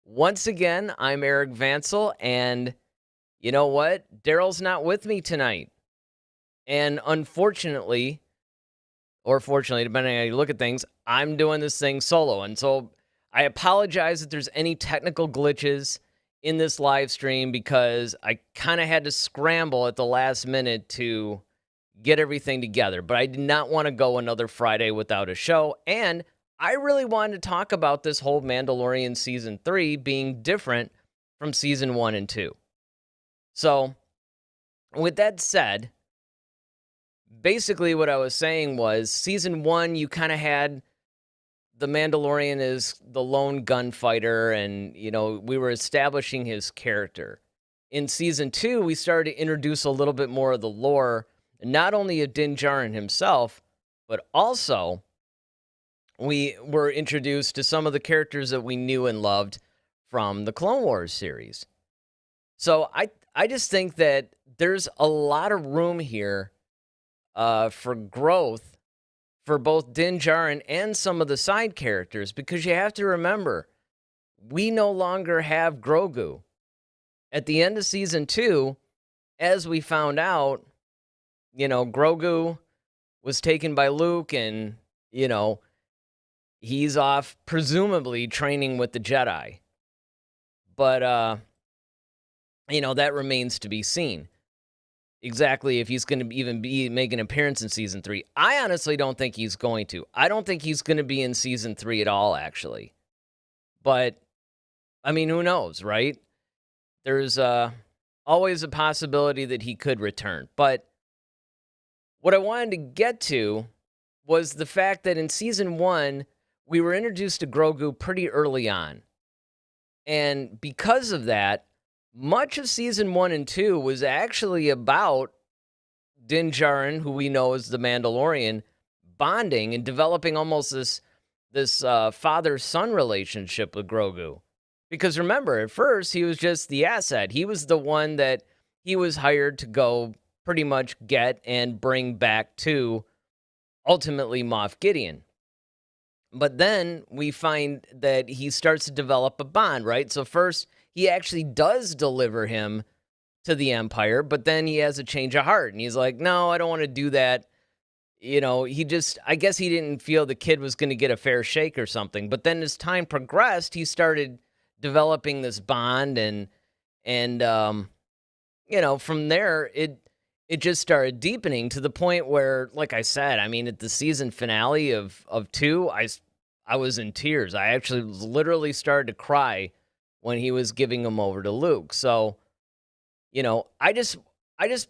Once again, I'm Eric Vansel, and you know what? Daryl's not with me tonight. And unfortunately, or fortunately, depending on how you look at things, I'm doing this thing solo. And so I apologize if there's any technical glitches in this live stream because I kind of had to scramble at the last minute to get everything together. But I did not want to go another Friday without a show. And I really wanted to talk about this whole Mandalorian season 3 being different from season 1 and 2. So, with that said, basically what I was saying was season 1 you kind of had the Mandalorian as the lone gunfighter, and we were establishing his character. In season 2, we started to introduce a little bit more of the lore, not only of Din Djarin himself, but also we were introduced to some of the characters that we knew and loved from the Clone Wars series. So I just think that there's a lot of room here for growth for both Din Djarin and some of the side characters, because you have to remember, we no longer have Grogu. At the end of season 2, as we found out, Grogu was taken by Luke, and, he's off presumably training with the Jedi. But, that remains to be seen. Exactly if he's going to even make an appearance in season 3. I honestly don't think he's going to. I don't think he's going to be in season 3 at all, actually. But, I mean, who knows, right? There's always a possibility that he could return. But what I wanted to get to was the fact that in season 1, we were introduced to Grogu pretty early on. And because of that, much of season 1 and 2 was actually about Din Djarin, who we know as the Mandalorian, bonding and developing almost this father-son relationship with Grogu. Because remember, at first, he was just the asset. He was the one that he was hired to go pretty much get and bring back to, ultimately, Moff Gideon. But then we find that he starts to develop a bond, right? So first, he actually does deliver him to the Empire, but then he has a change of heart, and he's like, no, I don't want to do that. I guess he didn't feel the kid was going to get a fair shake or something. But then as time progressed, he started developing this bond, and from there, it just started deepening to the point where, like I said, I mean, at the season finale of 2, I was in tears. I actually literally started to cry when he was giving him over to Luke. So, I just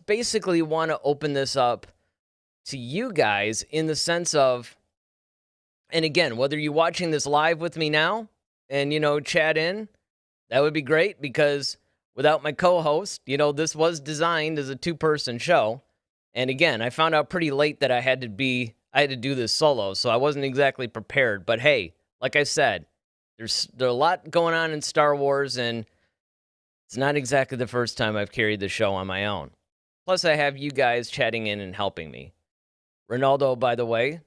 basically want to open this up to you guys in the sense of, and again, whether you're watching this live with me now and, chat in, that would be great, because without my co-host, this was designed as a 2-person show. And again, I found out pretty late that I had to do this solo, so I wasn't exactly prepared. But hey, like I said, there's a lot going on in Star Wars, and it's not exactly the first time I've carried the show on my own. Plus, I have you guys chatting in and helping me. Ronaldo, by the way,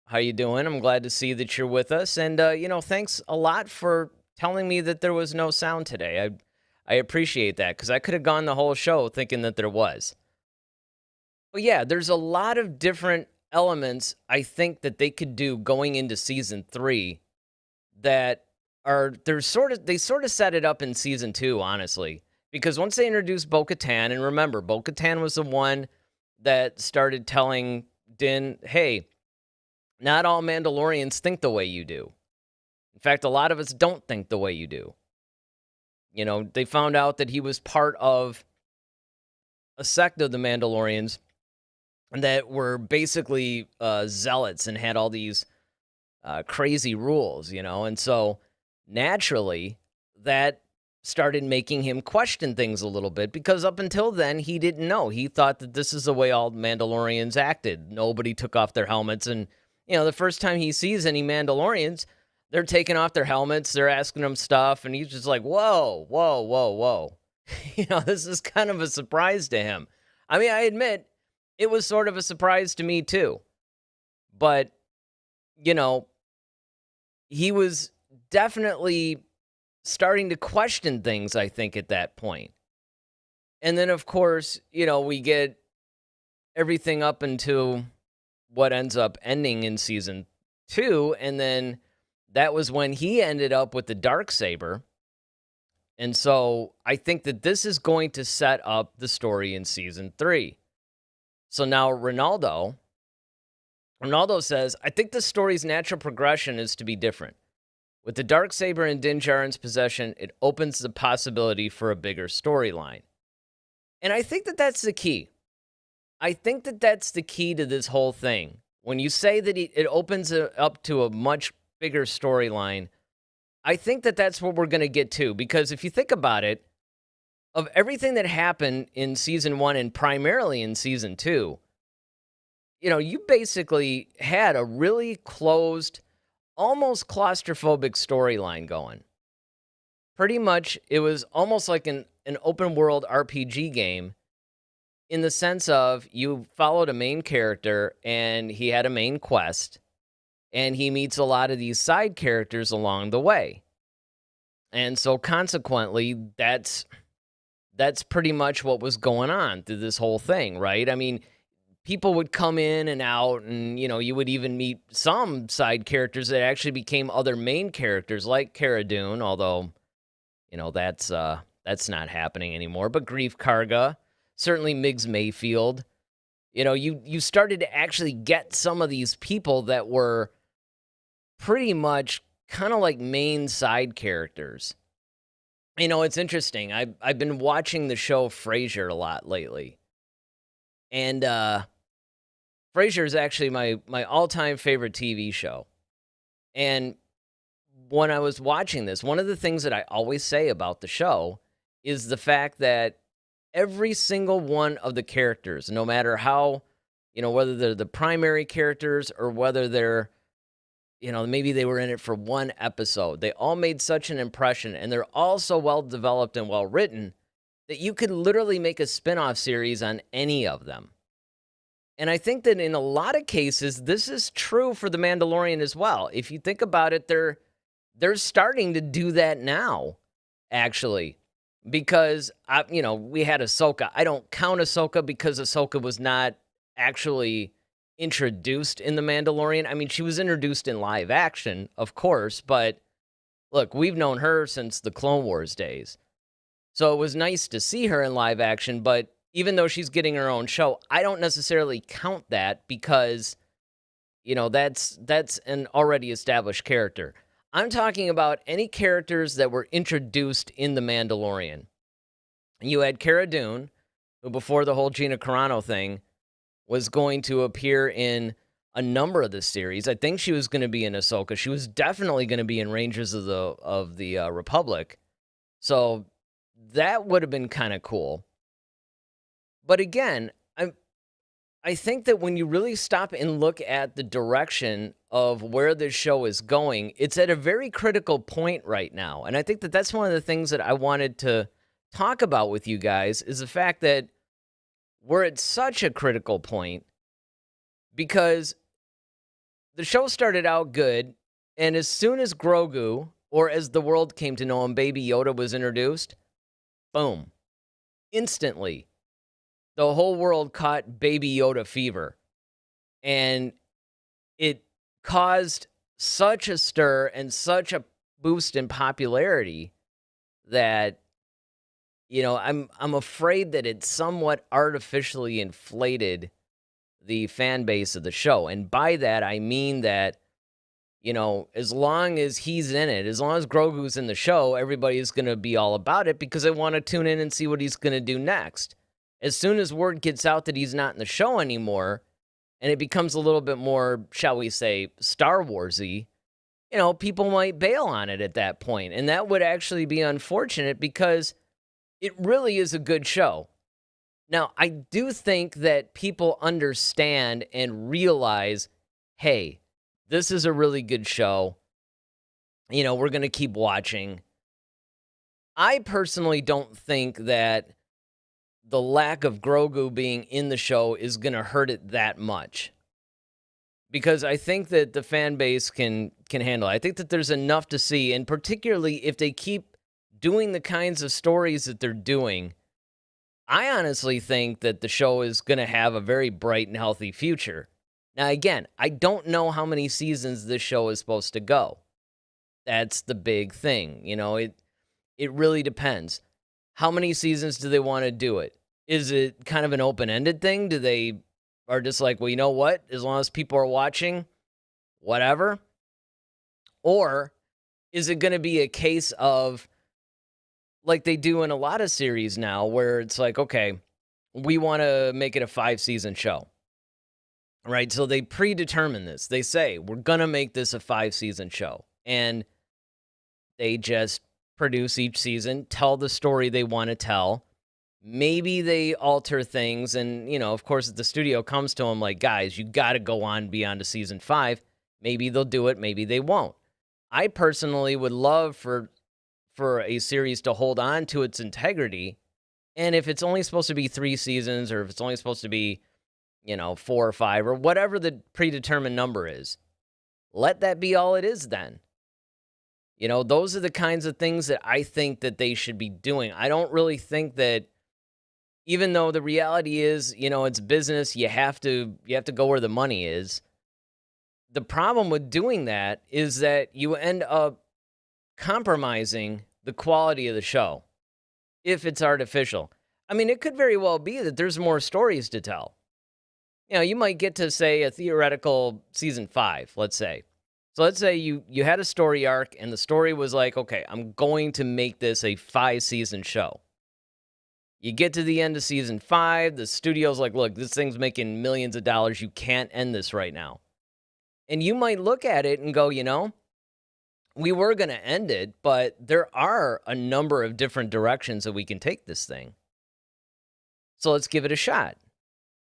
how you doing? I'm glad to see that you're with us. And, thanks a lot for telling me that there was no sound today. I appreciate that, because I could have gone the whole show thinking that there was. But yeah, there's a lot of different elements I think that they could do going into season 3 that they sort of set it up in season 2, honestly. Because once they introduced bo-katan, and remember, bo-katan was the one that started telling Din, hey, not all Mandalorians think the way you do. In fact, a lot of us don't think the way you do. They found out that he was part of a sect of the Mandalorians that were basically zealots and had all these crazy rules, and so naturally that started making him question things a little bit, because up until then he didn't know. He thought that this is the way all Mandalorians acted. Nobody took off their helmets, and the first time he sees any Mandalorians, they're taking off their helmets, they're asking him stuff, and he's just like, whoa, whoa, whoa, whoa. This is kind of a surprise to him. I mean, I admit it was sort of a surprise to me too. But, he was definitely starting to question things, I think, at that point. And then, of course, we get everything up into what ends up ending in season 2. And then that was when he ended up with the Darksaber. And so I think that this is going to set up the story in season 3. So now Ronaldo says, I think the story's natural progression is to be different. With the Darksaber in Din Djarin's possession, it opens the possibility for a bigger storyline. And I think that that's the key. I think that that's the key to this whole thing. When you say that it opens it up to a much bigger storyline, I think that that's what we're going to get to. Because if you think about it, of everything that happened in season 1 and primarily in season 2, you basically had a really closed, almost claustrophobic storyline going. Pretty much, it was almost like an open world RPG game, in the sense of you followed a main character and he had a main quest, and he meets a lot of these side characters along the way. And so consequently, that's pretty much what was going on through this whole thing, right? I mean, people would come in and out, and you would even meet some side characters that actually became other main characters, like Cara Dune, although that's not happening anymore. But Grief Karga, certainly Miggs Mayfield. You started to actually get some of these people that were pretty much kind of like main side characters. It's interesting. I've been watching the show Frasier a lot lately. And Frasier is actually my all-time favorite TV show. And when I was watching this, one of the things that I always say about the show is the fact that every single one of the characters, no matter how, whether they're the primary characters or whether they're, maybe they were in it for one episode, they all made such an impression, and they're all so well developed and well written that you could literally make a spin-off series on any of them. And I think that in a lot of cases, this is true for The Mandalorian as well. If you think about it, they're starting to do that now, actually. Because, we had Ahsoka. I don't count Ahsoka because Ahsoka was not actually introduced in The Mandalorian. I mean, she was introduced in live action, of course. But, look, we've known her since the Clone Wars days. So it was nice to see her in live action, but even though she's getting her own show, I don't necessarily count that because, that's an already established character. I'm talking about any characters that were introduced in The Mandalorian. You had Cara Dune, who before the whole Gina Carano thing was going to appear in a number of the series. I think she was going to be in Ahsoka. She was definitely going to be in Rangers of the Republic. So that would have been kind of cool. But again, I think that when you really stop and look at the direction of where this show is going, it's at a very critical point right now. And I think that that's one of the things that I wanted to talk about with you guys, is the fact that we're at such a critical point because the show started out good, and as soon as Grogu, or as the world came to know him, Baby Yoda, was introduced, boom, instantly, the whole world caught Baby Yoda fever. And it caused such a stir and such a boost in popularity that, I'm afraid that it somewhat artificially inflated the fan base of the show. And by that, I mean that, as long as he's in it, as long as Grogu's in the show, everybody's going to be all about it because they want to tune in and see what he's going to do next. As soon as word gets out that he's not in the show anymore, and it becomes a little bit more, shall we say, Star Wars-y, people might bail on it at that point. And that would actually be unfortunate because it really is a good show. Now, I do think that people understand and realize, hey, this is a really good show. We're going to keep watching. I personally don't think that the lack of Grogu being in the show is going to hurt it that much. Because I think that the fan base can handle it. I think that there's enough to see, and particularly if they keep doing the kinds of stories that they're doing, I honestly think that the show is going to have a very bright and healthy future. Now, again, I don't know how many seasons this show is supposed to go. That's the big thing. It really depends. How many seasons do they want to do it? Is it kind of an open-ended thing? Do they are just like, well, you know what? As long as people are watching, whatever. Or is it going to be a case of, like they do in a lot of series now, where it's like, okay, we want to make it a 5-season show, right? So they predetermine this. They say, we're going to make this a 5-season show. And they just produce each season, tell the story they want to tell. Maybe they alter things. And, of course, if the studio comes to them like, guys, you got to go on beyond to season 5, maybe they'll do it. Maybe they won't. I personally would love for a series to hold on to its integrity. And if it's only supposed to be 3 seasons, or if it's only supposed to be, 4 or 5, or whatever the predetermined number is, let that be all it is then. Those are the kinds of things that I think that they should be doing. I don't really think that, even though the reality is, it's business, you have to go where the money is. The problem with doing that is that you end up compromising the quality of the show if it's artificial. I mean, it could very well be that there's more stories to tell. You might get to, say, a theoretical season 5, let's say. So let's say you had a story arc, and the story was like, okay, I'm going to make this a 5-season show. You get to the end of season 5, the studio's like, look, this thing's making millions of dollars. You can't end this right now. And you might look at it and go, we were going to end it, but there are a number of different directions that we can take this thing. So let's give it a shot.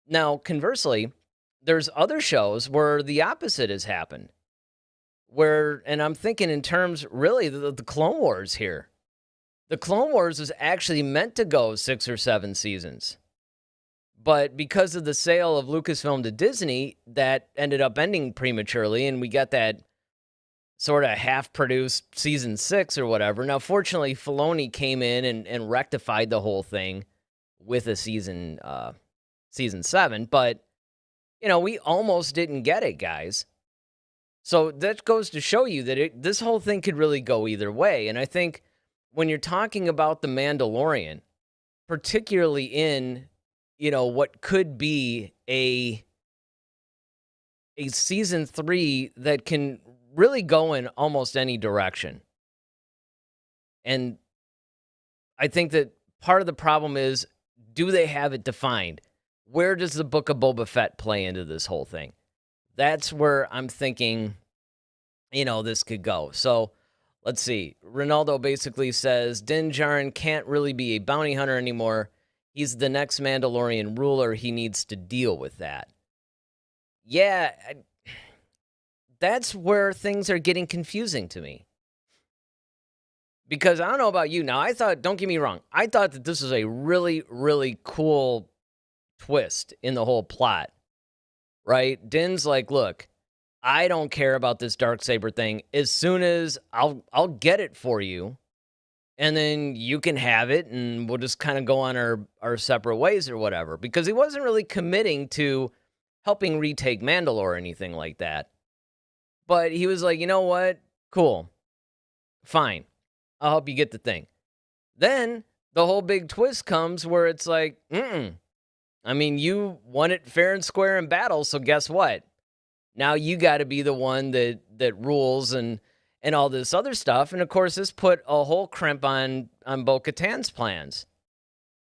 Now, conversely, there's other shows where the opposite has happened. And I'm thinking in terms, really, the Clone Wars here. The Clone Wars was actually meant to go 6 or 7 seasons. But because of the sale of Lucasfilm to Disney, that ended up ending prematurely, and we got that sort of half-produced season 6 or whatever. Now, fortunately, Filoni came in and rectified the whole thing with a season 7. But, we almost didn't get it, guys. So that goes to show you that this whole thing could really go either way. And I think when you're talking about The Mandalorian, particularly in, what could be a season 3 that can really go in almost any direction. And I think that part of the problem is, do they have it defined? Where does the Book of Boba Fett play into this whole thing? That's where I'm thinking, this could go. So let's see. Ronaldo basically says, Din Djarin can't really be a bounty hunter anymore. He's the next Mandalorian ruler. He needs to deal with that. Yeah, that's where things are getting confusing to me. Because I don't know about you. Now, don't get me wrong, I thought that this was a really, really cool twist in the whole plot, right? Din's like, look, I don't care about this Darksaber thing. As soon as I'll get it for you, and then you can have it, and we'll just kind of go on our separate ways or whatever. Because he wasn't really committing to helping retake Mandalore or anything like that. But he was like, you know what? Cool. Fine. I'll help you get the thing. Then the whole big twist comes where it's like, I mean, you won it fair and square in battle, so guess what? Now you got to be the one that rules and all this other stuff. And of course, this put a whole crimp on bo-katan's plans.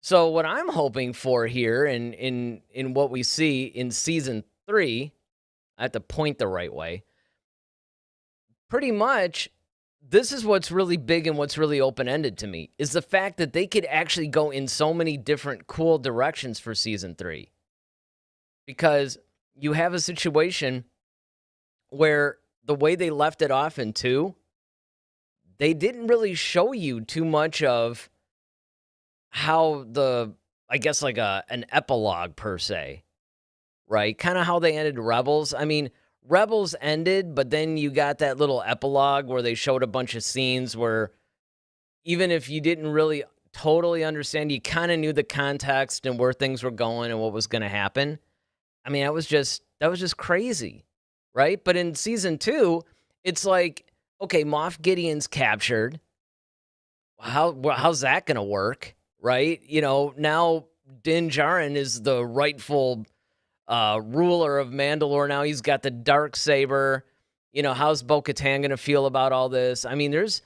So what I'm hoping for here in what we see in season 3, I have to point the right way. Pretty much, this is what's really big and what's really open-ended to me, is the fact that they could actually go in so many different cool directions for season 3. Because you have a situation where the way they left it off in 2, they didn't really show you too much of how I guess like an epilogue per se, right? Kind of how they ended Rebels. I mean, Rebels ended, but then you got that little epilogue where they showed a bunch of scenes where, even if you didn't really totally understand, you kind of knew the context and where things were going and what was going to happen. I mean, that was just crazy, right? But in season 2, it's like, okay, Moff Gideon's captured. How's that going to work, right? Now Din Djarin is the rightful ruler of Mandalore. Now he's got the Darksaber. How's bo-katan going to feel about all this? I mean, there's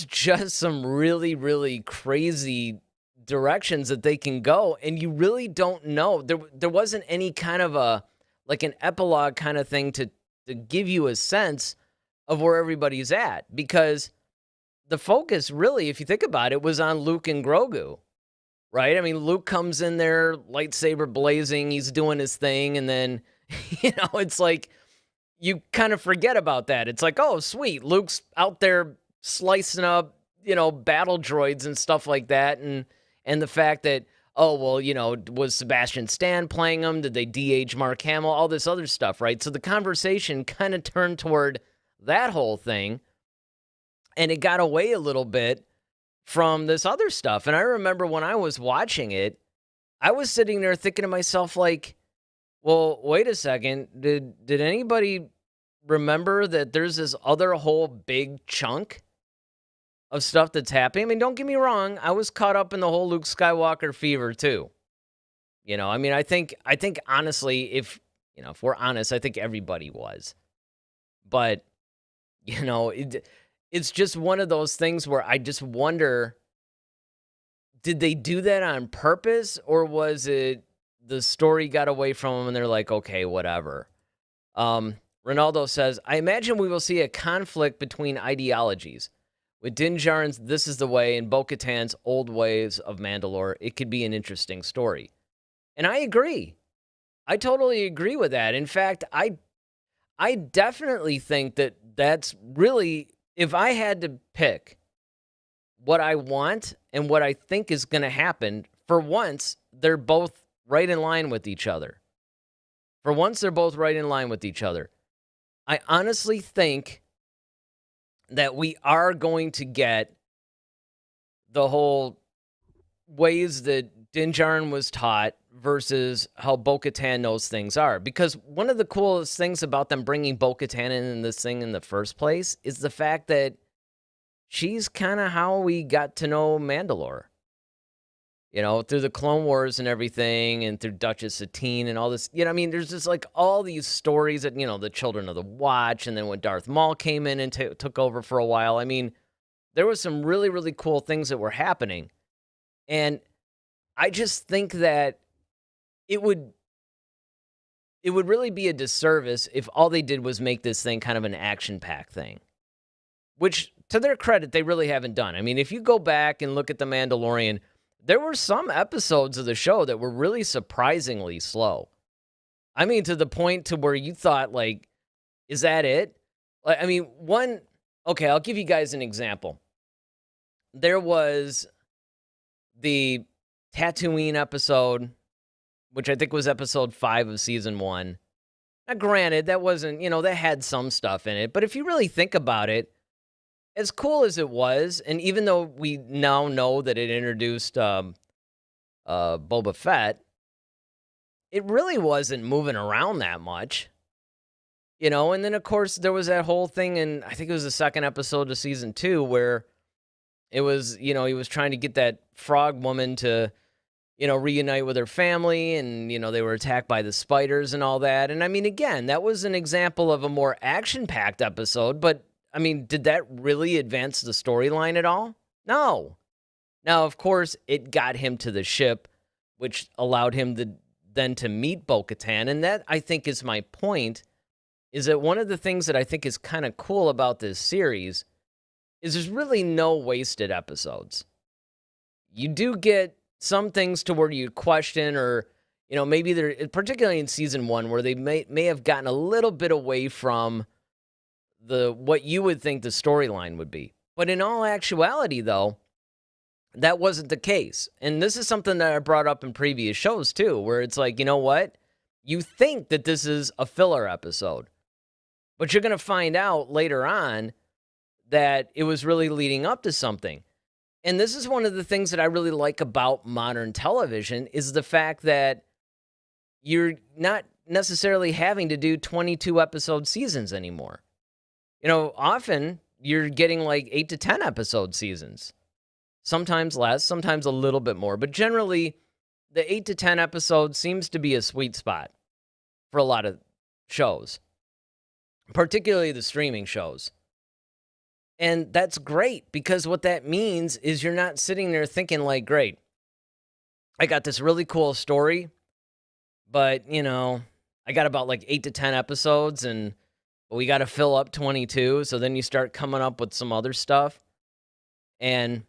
just some really, really crazy directions that they can go, and you really don't know. There wasn't any kind of an epilogue kind of thing to give you a sense of where everybody's at, because the focus really, if you think about it, was on Luke and Grogu, right? I mean, Luke comes in there, lightsaber blazing, he's doing his thing, and then, it's like, you kind of forget about that. It's like, oh, sweet, Luke's out there slicing up, battle droids and stuff like that, and the fact that, oh, well, was Sebastian Stan playing them? Did they de-age Mark Hamill? All this other stuff, right? So the conversation kind of turned toward that whole thing, and it got away a little bit from this other stuff. And I remember when I was watching it, I was sitting there thinking to myself, like, well, wait a second. Did anybody remember that there's this other whole big chunk of stuff that's happening? I mean, don't get me wrong. I was caught up in the whole Luke Skywalker fever too. I mean, I think honestly, if we're honest, I think everybody was. But, it's just one of those things where I just wonder, did they do that on purpose, or was it the story got away from them and they're like, okay, whatever. Ronaldo says, I imagine we will see a conflict between ideologies. With Din Djarin's This Is the Way and bo-katan's Old Ways of Mandalore, it could be an interesting story. And I agree. I totally agree with that. In fact, I definitely think that that's really, if I had to pick what I want and what I think is going to happen, for once, they're both right in line with each other. For once, they're both right in line with each other. I honestly think that we are going to get the whole ways that Din Djarin was taught versus how bo-katan knows things are. Because one of the coolest things about them bringing bo-katan in this thing in the first place is the fact that she's kind of how we got to know Mandalore. Through the Clone Wars and everything, and through Duchess Satine and all this. I mean, there's just like all these stories that, the Children of the Watch, and then when Darth Maul came in and took over for a while. I mean, there was some really, really cool things that were happening. And I just think that it would really be a disservice if all they did was make this thing kind of an action-packed thing, which, to their credit, they really haven't done. I mean, if you go back and look at The Mandalorian, there were some episodes of the show that were really surprisingly slow. I mean, to the point to where you thought, like, is that it? I mean, okay, I'll give you guys an example. There was the Tatooine episode, which I think was episode 5 of season 1. Now, granted, that wasn't, that had some stuff in it, but if you really think about it, as cool as it was, and even though we now know that it introduced Boba Fett, it really wasn't moving around that much. And then, of course, there was that whole thing, and I think it was the second episode of season 2, where it was, he was trying to get that frog woman to, reunite with her family, and, they were attacked by the spiders and all that. And I mean, again, that was an example of a more action-packed episode, but I mean, did that really advance the storyline at all? No. Now, of course, it got him to the ship, which allowed him to meet bo-katan. And that, I think, is my point, is that one of the things that I think is kind of cool about this series is there's really no wasted episodes. You do get some things to where you question, or, maybe they're, particularly in season 1, where they may have gotten a little bit away from what you would think the storyline would be. But in all actuality, though, that wasn't the case. And this is something that I brought up in previous shows, too, where it's like, you know what? You think that this is a filler episode, but you're going to find out later on that it was really leading up to something. And this is one of the things that I really like about modern television is the fact that you're not necessarily having to do 22 episode seasons anymore. Often you're getting like 8 to 10 episode seasons. Sometimes less, sometimes a little bit more, but generally the 8 to 10 episodes seems to be a sweet spot for a lot of shows, particularly the streaming shows. And that's great because what that means is you're not sitting there thinking like, great, I got this really cool story, but I got about like 8 to 10 episodes and we got to fill up 22. So then you start coming up with some other stuff. And,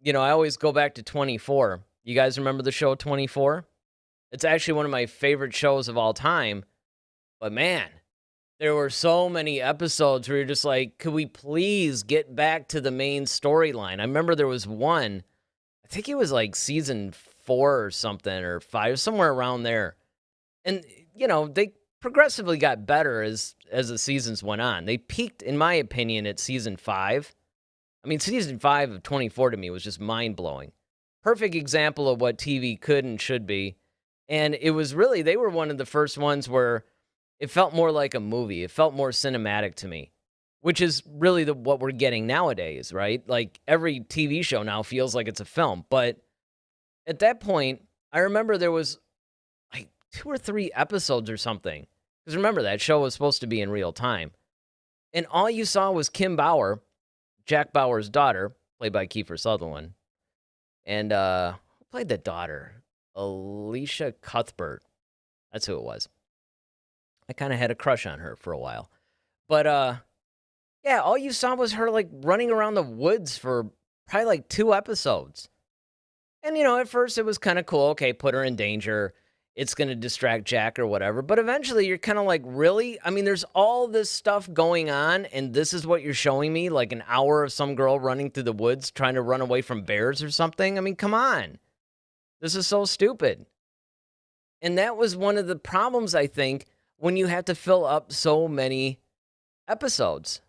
I always go back to 24. You guys remember the show 24? It's actually one of my favorite shows of all time. But man, there were so many episodes where you're just like, could we please get back to the main storyline? I remember there was one, I think it was like season 4 or something, or 5, somewhere around there. And, they progressively got better as the seasons went on. They peaked, in my opinion, at season 5. I mean, season 5 of 24 to me was just mind-blowing. Perfect example of what TV could and should be. And it was really, they were one of the first ones where it felt more like a movie. It felt more cinematic to me, which is really what we're getting nowadays, right? Like every TV show now feels like it's a film. But at that point, I remember there was like 2 or 3 episodes or something. Because remember, that show was supposed to be in real time. And all you saw was Kim Bauer, Jack Bauer's daughter, played by Kiefer Sutherland. And who played the daughter? Alicia Cuthbert. That's who it was. I kind of had a crush on her for a while. But yeah, all you saw was her like running around the woods for probably like 2 episodes. And at first it was kind of cool. Okay, put her in danger. It's going to distract Jack or whatever. But eventually you're kind of like, really? I mean, there's all this stuff going on, and this is what you're showing me? Like an hour of some girl running through the woods trying to run away from bears or something? I mean, come on. This is so stupid. And that was one of the problems, I think, when you have to fill up so many episodes,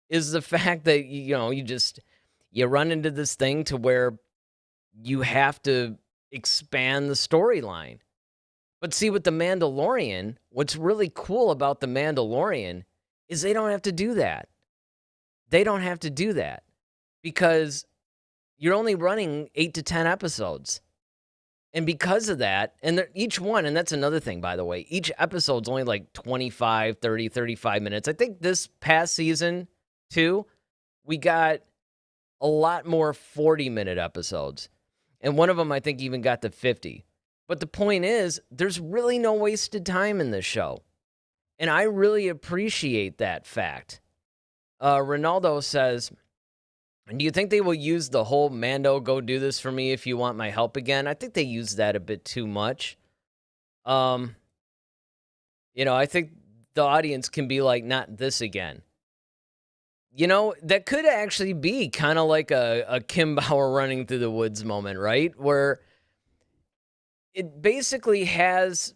is the fact that, you run into this thing to where you have to expand the storyline. But see, with The Mandalorian, what's really cool about The Mandalorian is they don't have to do that. They don't have to do that because you're only running 8 to 10 episodes. And because of that, and each one, and that's another thing, by the way, each episode's only like 25, 30, 35 minutes. I think this past season, too, we got a lot more 40-minute episodes. And one of them, I think, even got to 50. But the point is, there's really no wasted time in this show. And I really appreciate that fact. Ronaldo says, do you think they will use the whole Mando, go do this for me if you want my help again? I think they use that a bit too much. I think the audience can be like, not this again. That could actually be kind of like a Kim Bauer running through the woods moment, right? Where it basically has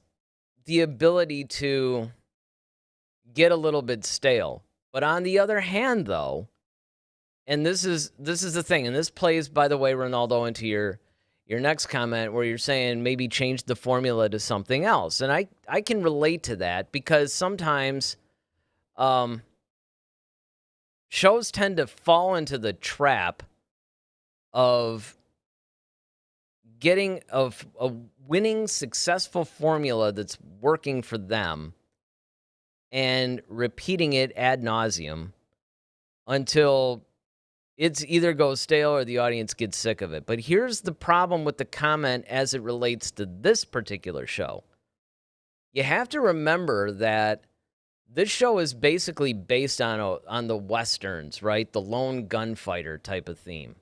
the ability to get a little bit stale. But on the other hand, though, and this is the thing, and this plays, by the way, Ronaldo, into your next comment where you're saying maybe change the formula to something else. And I can relate to that because sometimes shows tend to fall into the trap of getting a winning successful formula that's working for them and repeating it ad nauseum until it's either goes stale or the audience gets sick of it. But here's the problem with the comment as it relates to this particular show. You have to remember that this show is basically based on the Westerns, right? The lone gunfighter type of theme.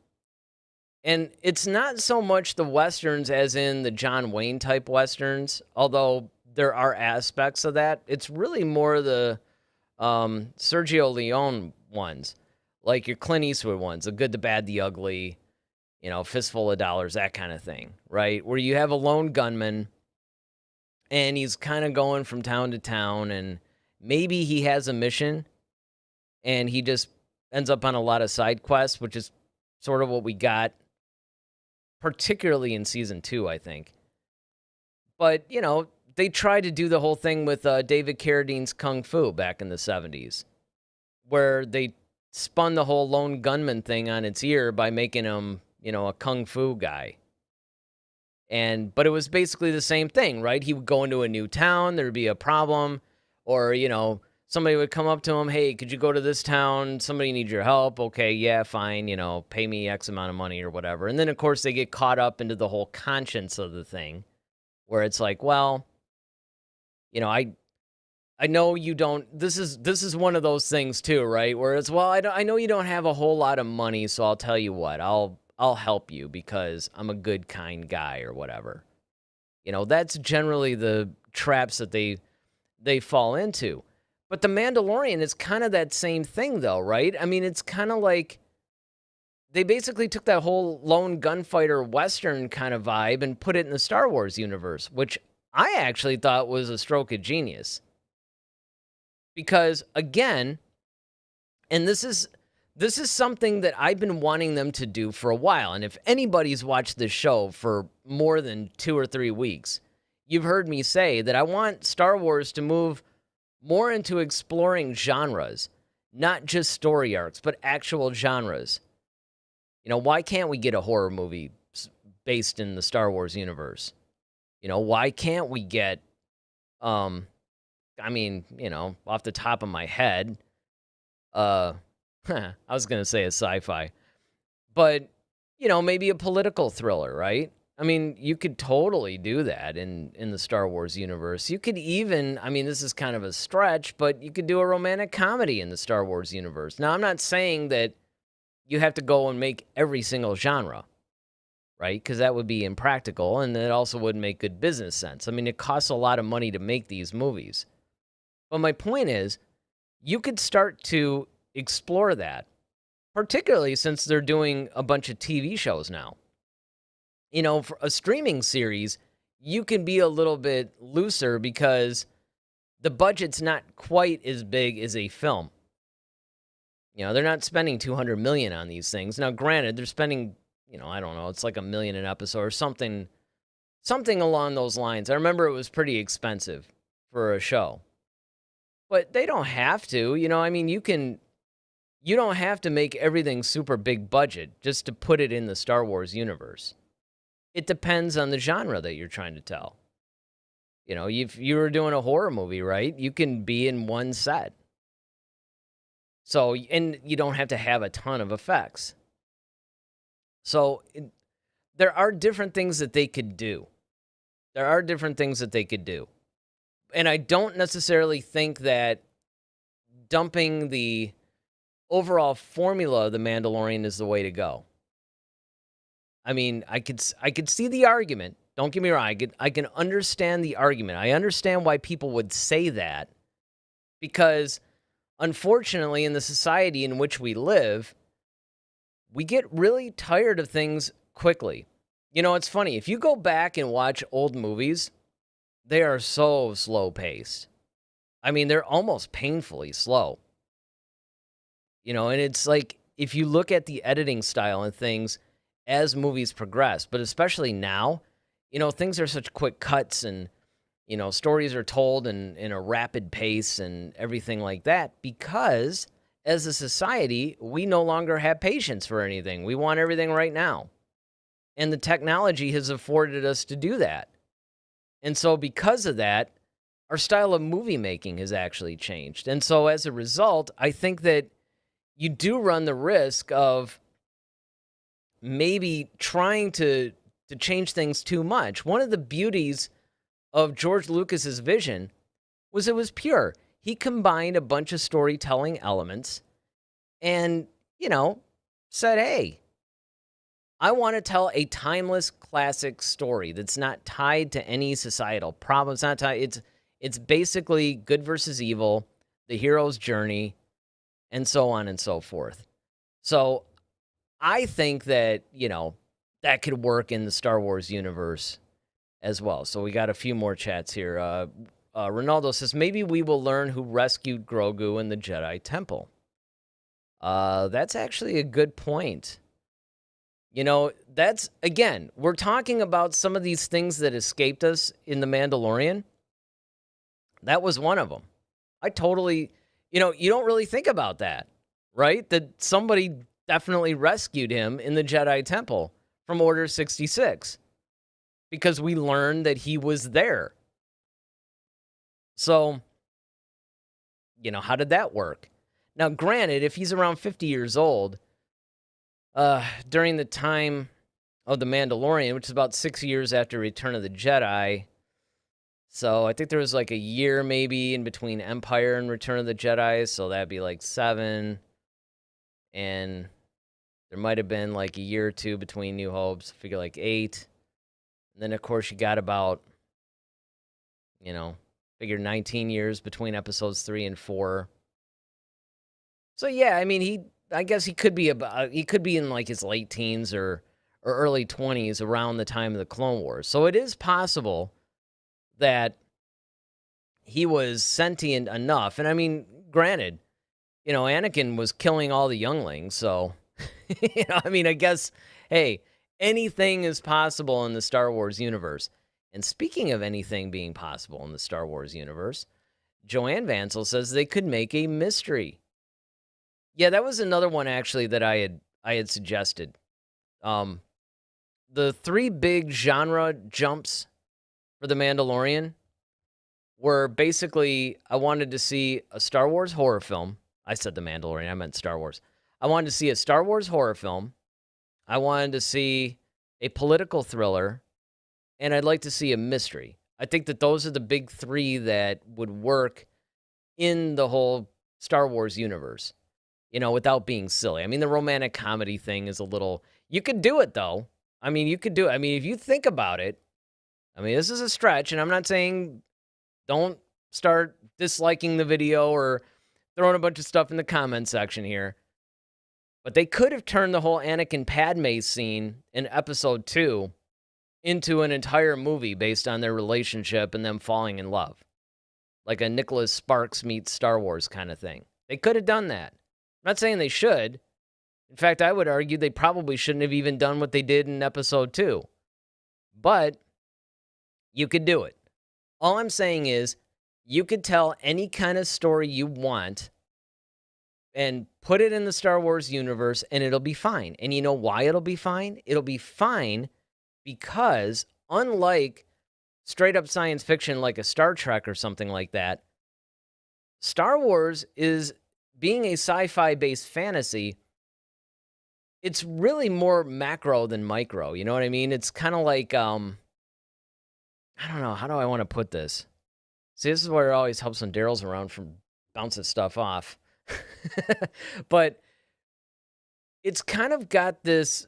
And it's not so much the Westerns as in the John Wayne type Westerns, although there are aspects of that. It's really more the Sergio Leone ones, like your Clint Eastwood ones, the good, the bad, the ugly, fistful of dollars, that kind of thing, right? Where you have a lone gunman and he's kind of going from town to town, and maybe he has a mission and he just ends up on a lot of side quests, which is sort of what we got, particularly in season 2, I think. But, they tried to do the whole thing with David Carradine's Kung Fu back in the 70s, where they spun the whole lone gunman thing on its ear by making him, a Kung Fu guy. But it was basically the same thing, right? He would go into a new town, there'd be a problem, or, somebody would come up to him, hey, could you go to this town? Somebody needs your help. Okay, yeah, fine, pay me X amount of money or whatever. And then, of course, they get caught up into the whole conscience of the thing, where it's like, well, I know you don't, this is one of those things too, right? Where it's, well, I know you don't have a whole lot of money, so I'll tell you what, I'll help you because I'm a good, kind guy or whatever. That's generally the traps that they fall into. But The Mandalorian is kind of that same thing, though, right? I mean, it's kind of like they basically took that whole lone gunfighter Western kind of vibe and put it in the Star Wars universe, which I actually thought was a stroke of genius. Because, again, and this is something that I've been wanting them to do for a while. And if anybody's watched this show for more than 2 or 3 weeks, you've heard me say that I want Star Wars to move more into exploring genres, not just story arcs, but actual genres. Why can't we get a horror movie based in the Star Wars universe? Why can't we get, off the top of my head, I was going to say a sci-fi, but, maybe a political thriller, right? I mean, you could totally do that in the Star Wars universe. You could even, this is kind of a stretch, but you could do a romantic comedy in the Star Wars universe. Now, I'm not saying that you have to go and make every single genre, right? Because that would be impractical, and it also wouldn't make good business sense. It costs a lot of money to make these movies. But my point is, you could start to explore that, particularly since they're doing a bunch of TV shows now. For a streaming series, you can be a little bit looser because the budget's not quite as big as a film. They're not spending $200 million on these things. Now, granted, they're spending, I don't know, it's like $1 million an episode or something along those lines. I remember it was pretty expensive for a show. But they don't have to, you don't have to make everything super big budget just to put it in the Star Wars universe. It depends on the genre that you're trying to tell. If you were doing a horror movie, right, you can be in one set. So, and you don't have to have a ton of effects. So, there are different things that they could do. And I don't necessarily think that dumping the overall formula of The Mandalorian is the way to go. I could see the argument. Don't get me wrong. I can understand the argument. I understand why people would say that. Because, unfortunately, in the society in which we live, we get really tired of things quickly. It's funny. If you go back and watch old movies, they are so slow-paced. They're almost painfully slow. And it's like, if you look at the editing style and things as movies progress, but especially now, things are such quick cuts and, stories are told in a rapid pace and everything like that because, as a society, we no longer have patience for anything. We want everything right now. And the technology has afforded us to do that. And so because of that, our style of movie making has actually changed. And so as a result, I think that you do run the risk of maybe trying to change things too much. One of the beauties of George Lucas's vision was it was pure. He combined a bunch of storytelling elements and, said, hey, I want to tell a timeless classic story that's not tied to any societal problems. It's basically good versus evil, the hero's journey, and so on and so forth. So I think that, that could work in the Star Wars universe as well. So we got a few more chats here. Ronaldo says, maybe we will learn who rescued Grogu in the Jedi Temple. That's actually a good point. You know, that's, again, we're talking about some of these things that escaped us in The Mandalorian. That was one of them. I totally, you don't really think about that, right? That somebody definitely rescued him in the Jedi Temple from Order 66 because we learned that he was there. So, how did that work? Now, granted, if he's around 50 years old, during the time of The Mandalorian, which is about 6 years after Return of the Jedi, so I think there was like a year maybe in between Empire and Return of the Jedi, so that'd be like 7, and there might have been like a year or two between New Hopes, I figure like 8, and then of course you got about, figure 19 years between episodes 3 and 4. So yeah, I mean, I guess he could be in like his late teens or early 20s around the time of the Clone Wars. So it is possible that he was sentient enough. And I mean, granted, Anakin was killing all the younglings, so I mean, I guess, hey, anything is possible in the Star Wars universe. And speaking of anything being possible in the Star Wars universe, Joanne Vansel says they could make a mystery. Yeah, that was another one actually that I had suggested. The 3 big genre jumps for The Mandalorian were basically, I wanted to see a Star Wars horror film. I said The Mandalorian, I meant Star Wars. I wanted to see a Star Wars horror film. I wanted to see a political thriller, and I'd like to see a mystery. I think that those are the big 3 that would work in the whole Star Wars universe, without being silly. I mean, the romantic comedy thing is a little, you could do it though. I mean, you could do it. I mean, if you think about it, I mean, this is a stretch, and I'm not saying don't start disliking the video or throwing a bunch of stuff in the comment section here. But they could have turned the whole Anakin Padme scene in episode 2 into an entire movie based on their relationship and them falling in love. Like a Nicholas Sparks meets Star Wars kind of thing. They could have done that. I'm not saying they should. In fact, I would argue they probably shouldn't have even done what they did in episode 2. But you could do it. All I'm saying is you could tell any kind of story you want and put it in the Star Wars universe, and it'll be fine. And you know why it'll be fine? It'll be fine because, unlike straight up science fiction like a Star Trek or something like that, Star Wars is, being a sci-fi based fantasy, it's really more macro than micro. You know what I mean? It's kind of like, I don't know, how do I want to put this? See, this is where it always helps when Daryl's around from bouncing stuff off. But it's kind of got this,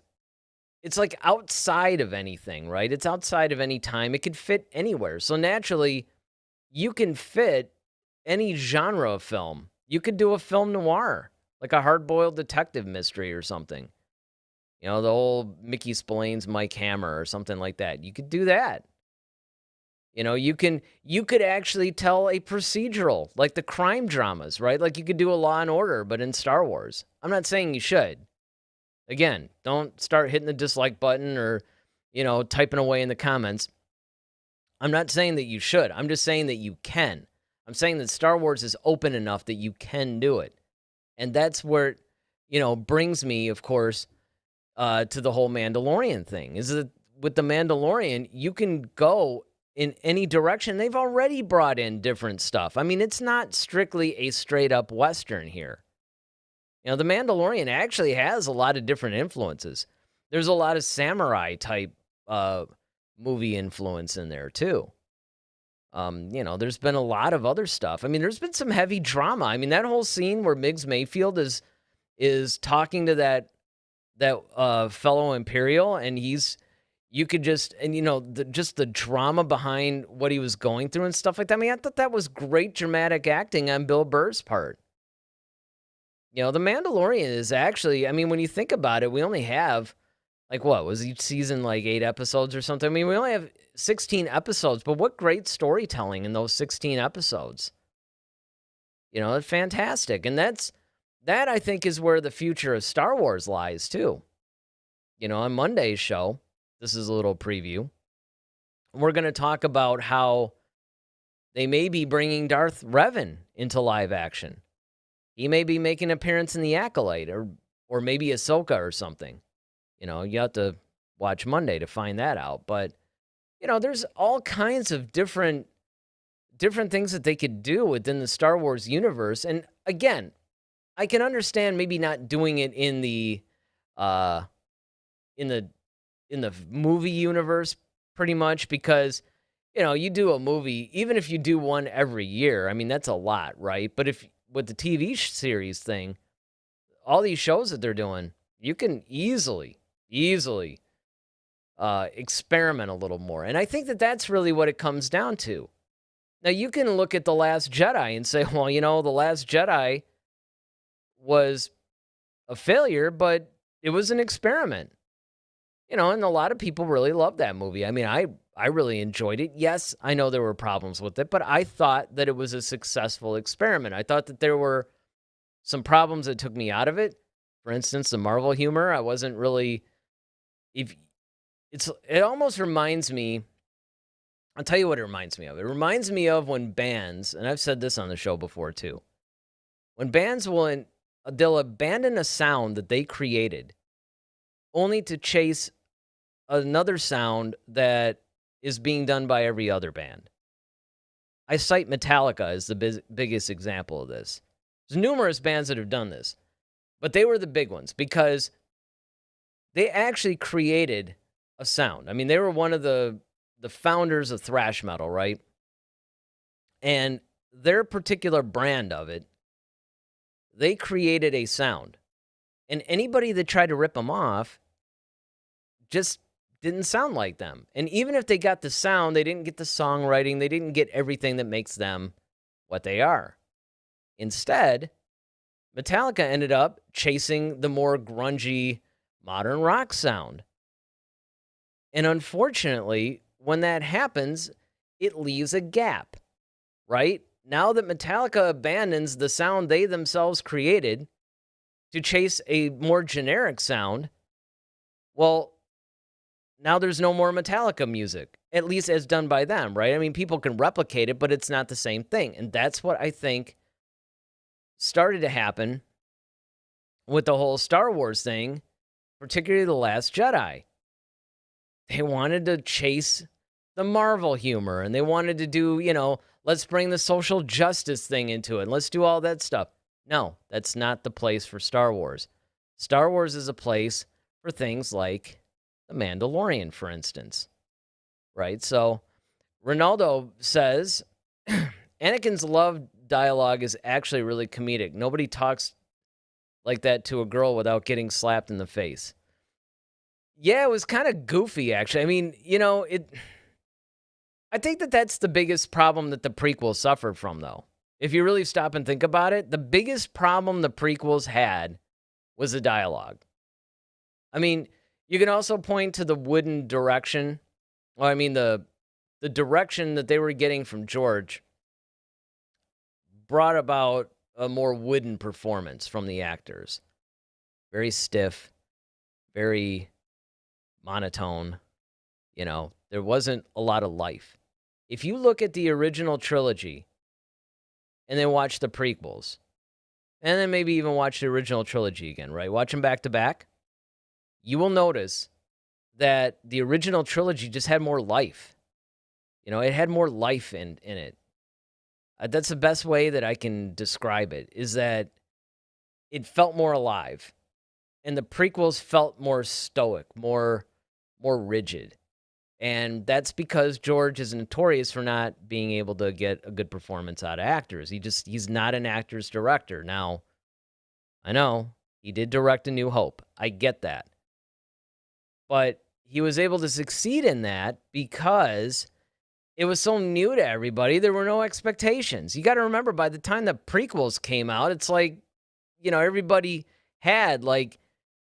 it's like outside of anything, right? It's outside of any time. It could fit anywhere. So naturally, you can fit any genre of film. You could do a film noir, like a hard-boiled detective mystery or something. The whole Mickey Spillane's Mike Hammer or something like that. You could do that. You could actually tell a procedural, like the crime dramas, right? Like you could do a Law and Order, but in Star Wars. I'm not saying you should. Again, don't start hitting the dislike button or, typing away in the comments. I'm not saying that you should. I'm just saying that you can. I'm saying that Star Wars is open enough that you can do it. And that's where, brings me, of course, to the whole Mandalorian thing. Is that with the Mandalorian, you can go in any direction. They've already brought in different stuff. I mean, it's not strictly a straight-up Western here. The Mandalorian actually has a lot of different influences. There's a lot of samurai-type movie influence in there, too. There's been a lot of other stuff. I mean, there's been some heavy drama. I mean, that whole scene where Miggs Mayfield is talking to that fellow Imperial, and you could just, and just the drama behind what he was going through and stuff like that. I mean, I thought that was great dramatic acting on Bill Burr's part. The Mandalorian is actually, I mean, when you think about it, we only have, like, what was each season, like 8 episodes or something? I mean, we only have 16 episodes, but what great storytelling in those 16 episodes. It's fantastic. And that I think is where the future of Star Wars lies too. on Monday's show, this is a little preview. We're going to talk about how they may be bringing Darth Revan into live action. He may be making an appearance in The Acolyte or maybe Ahsoka or something. You have to watch Monday to find that out. But, there's all kinds of different things that they could do within the Star Wars universe. And again, I can understand maybe not doing it in the in the movie universe pretty much because you do a movie, even if you do one every year, I mean that's a lot, right? But if with the TV series thing, all these shows that they're doing, you can easily experiment a little more. And I think that that's really what it comes down to. Now, you can look at The Last Jedi and say, well, The Last Jedi was a failure, but it was an experiment. And a lot of people really loved that movie. I mean, I really enjoyed it. Yes, I know there were problems with it, but I thought that it was a successful experiment. I thought that there were some problems that took me out of it. For instance, the Marvel humor. I wasn't really... It almost reminds me... I'll tell you what it reminds me of. It reminds me of when bands, and I've said this on the show before too, when bands they'll abandon a sound that they created only to chase another sound that is being done by every other band. I cite Metallica as the biggest example of this. There's numerous bands that have done this, but they were the big ones because they actually created a sound. I mean, they were one of the founders of thrash metal, right? And their particular brand of it, they created a sound. And anybody that tried to rip them off just didn't sound like them. And even if they got the sound, they didn't get the songwriting, they didn't get everything that makes them what they are. Instead, Metallica ended up chasing the more grungy modern rock sound. And unfortunately, when that happens, it leaves a gap, right? Now that Metallica abandons the sound they themselves created to chase a more generic sound, well, now there's no more Metallica music, at least as done by them, right? I mean, people can replicate it, but it's not the same thing. And that's what I think started to happen with the whole Star Wars thing, particularly The Last Jedi. They wanted to chase the Marvel humor, and they wanted to do, let's bring the social justice thing into it, and let's do all that stuff. No, that's not the place for Star Wars. Star Wars is a place for things like The Mandalorian, for instance, right? So Ronaldo says, Anakin's love dialogue is actually really comedic. Nobody talks like that to a girl without getting slapped in the face. Yeah, it was kind of goofy, actually. I mean, I think that that's the biggest problem that the prequels suffered from, though. If you really stop and think about it, the biggest problem the prequels had was the dialogue. I mean, you can also point to the wooden direction. Well, I mean, the direction that they were getting from George brought about a more wooden performance from the actors. Very stiff, very monotone. There wasn't a lot of life. If you look at the original trilogy and then watch the prequels, and then maybe even watch the original trilogy again, right? Watch them back to back. You will notice that the original trilogy just had more life. It had more life in it. That's the best way that I can describe it, is that it felt more alive. And the prequels felt more stoic, more rigid. And that's because George is notorious for not being able to get a good performance out of actors. He's not an actor's director. Now, I know he did direct A New Hope. I get that. But he was able to succeed in that because it was so new to everybody. There were no expectations. You got to remember, by the time the prequels came out, it's like, everybody had like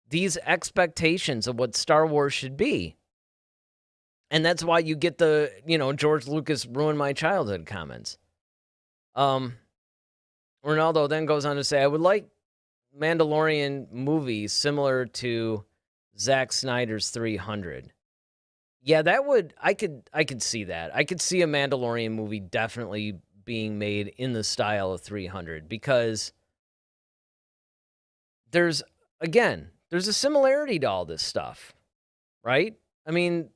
these expectations of what Star Wars should be. And that's why you get the, George Lucas ruined my childhood comments. Ronaldo then goes on to say, I would like Mandalorian movies similar to Zack Snyder's 300. Yeah, that would I could see that. I could see a Mandalorian movie definitely being made in the style of 300 because there's there's a similarity to all this stuff, right? I mean,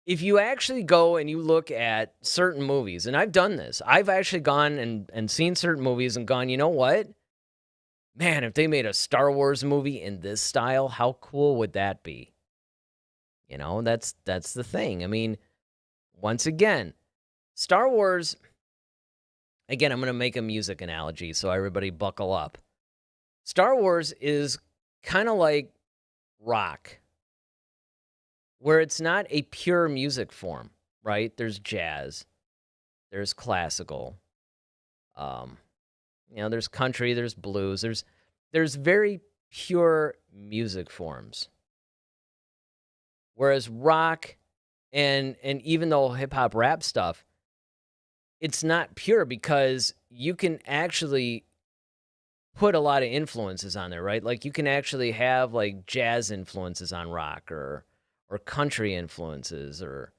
if you actually go and you look at certain movies, and I've done this, I've actually gone and seen certain movies and gone, you know what? Man, if they made a Star Wars movie in this style, how cool would that be? You know, that's the thing. I mean, once again, Star Wars, again, I'm going to make a music analogy, so everybody buckle up. Star Wars is kind of like rock, where it's not a pure music form, right? There's jazz, there's classical, um, there's country, there's blues, there's very pure music forms. Whereas rock and even though hip hop rap stuff, it's not pure because you can actually put a lot of influences on there, right? Like you can actually have like jazz influences on rock or country influences or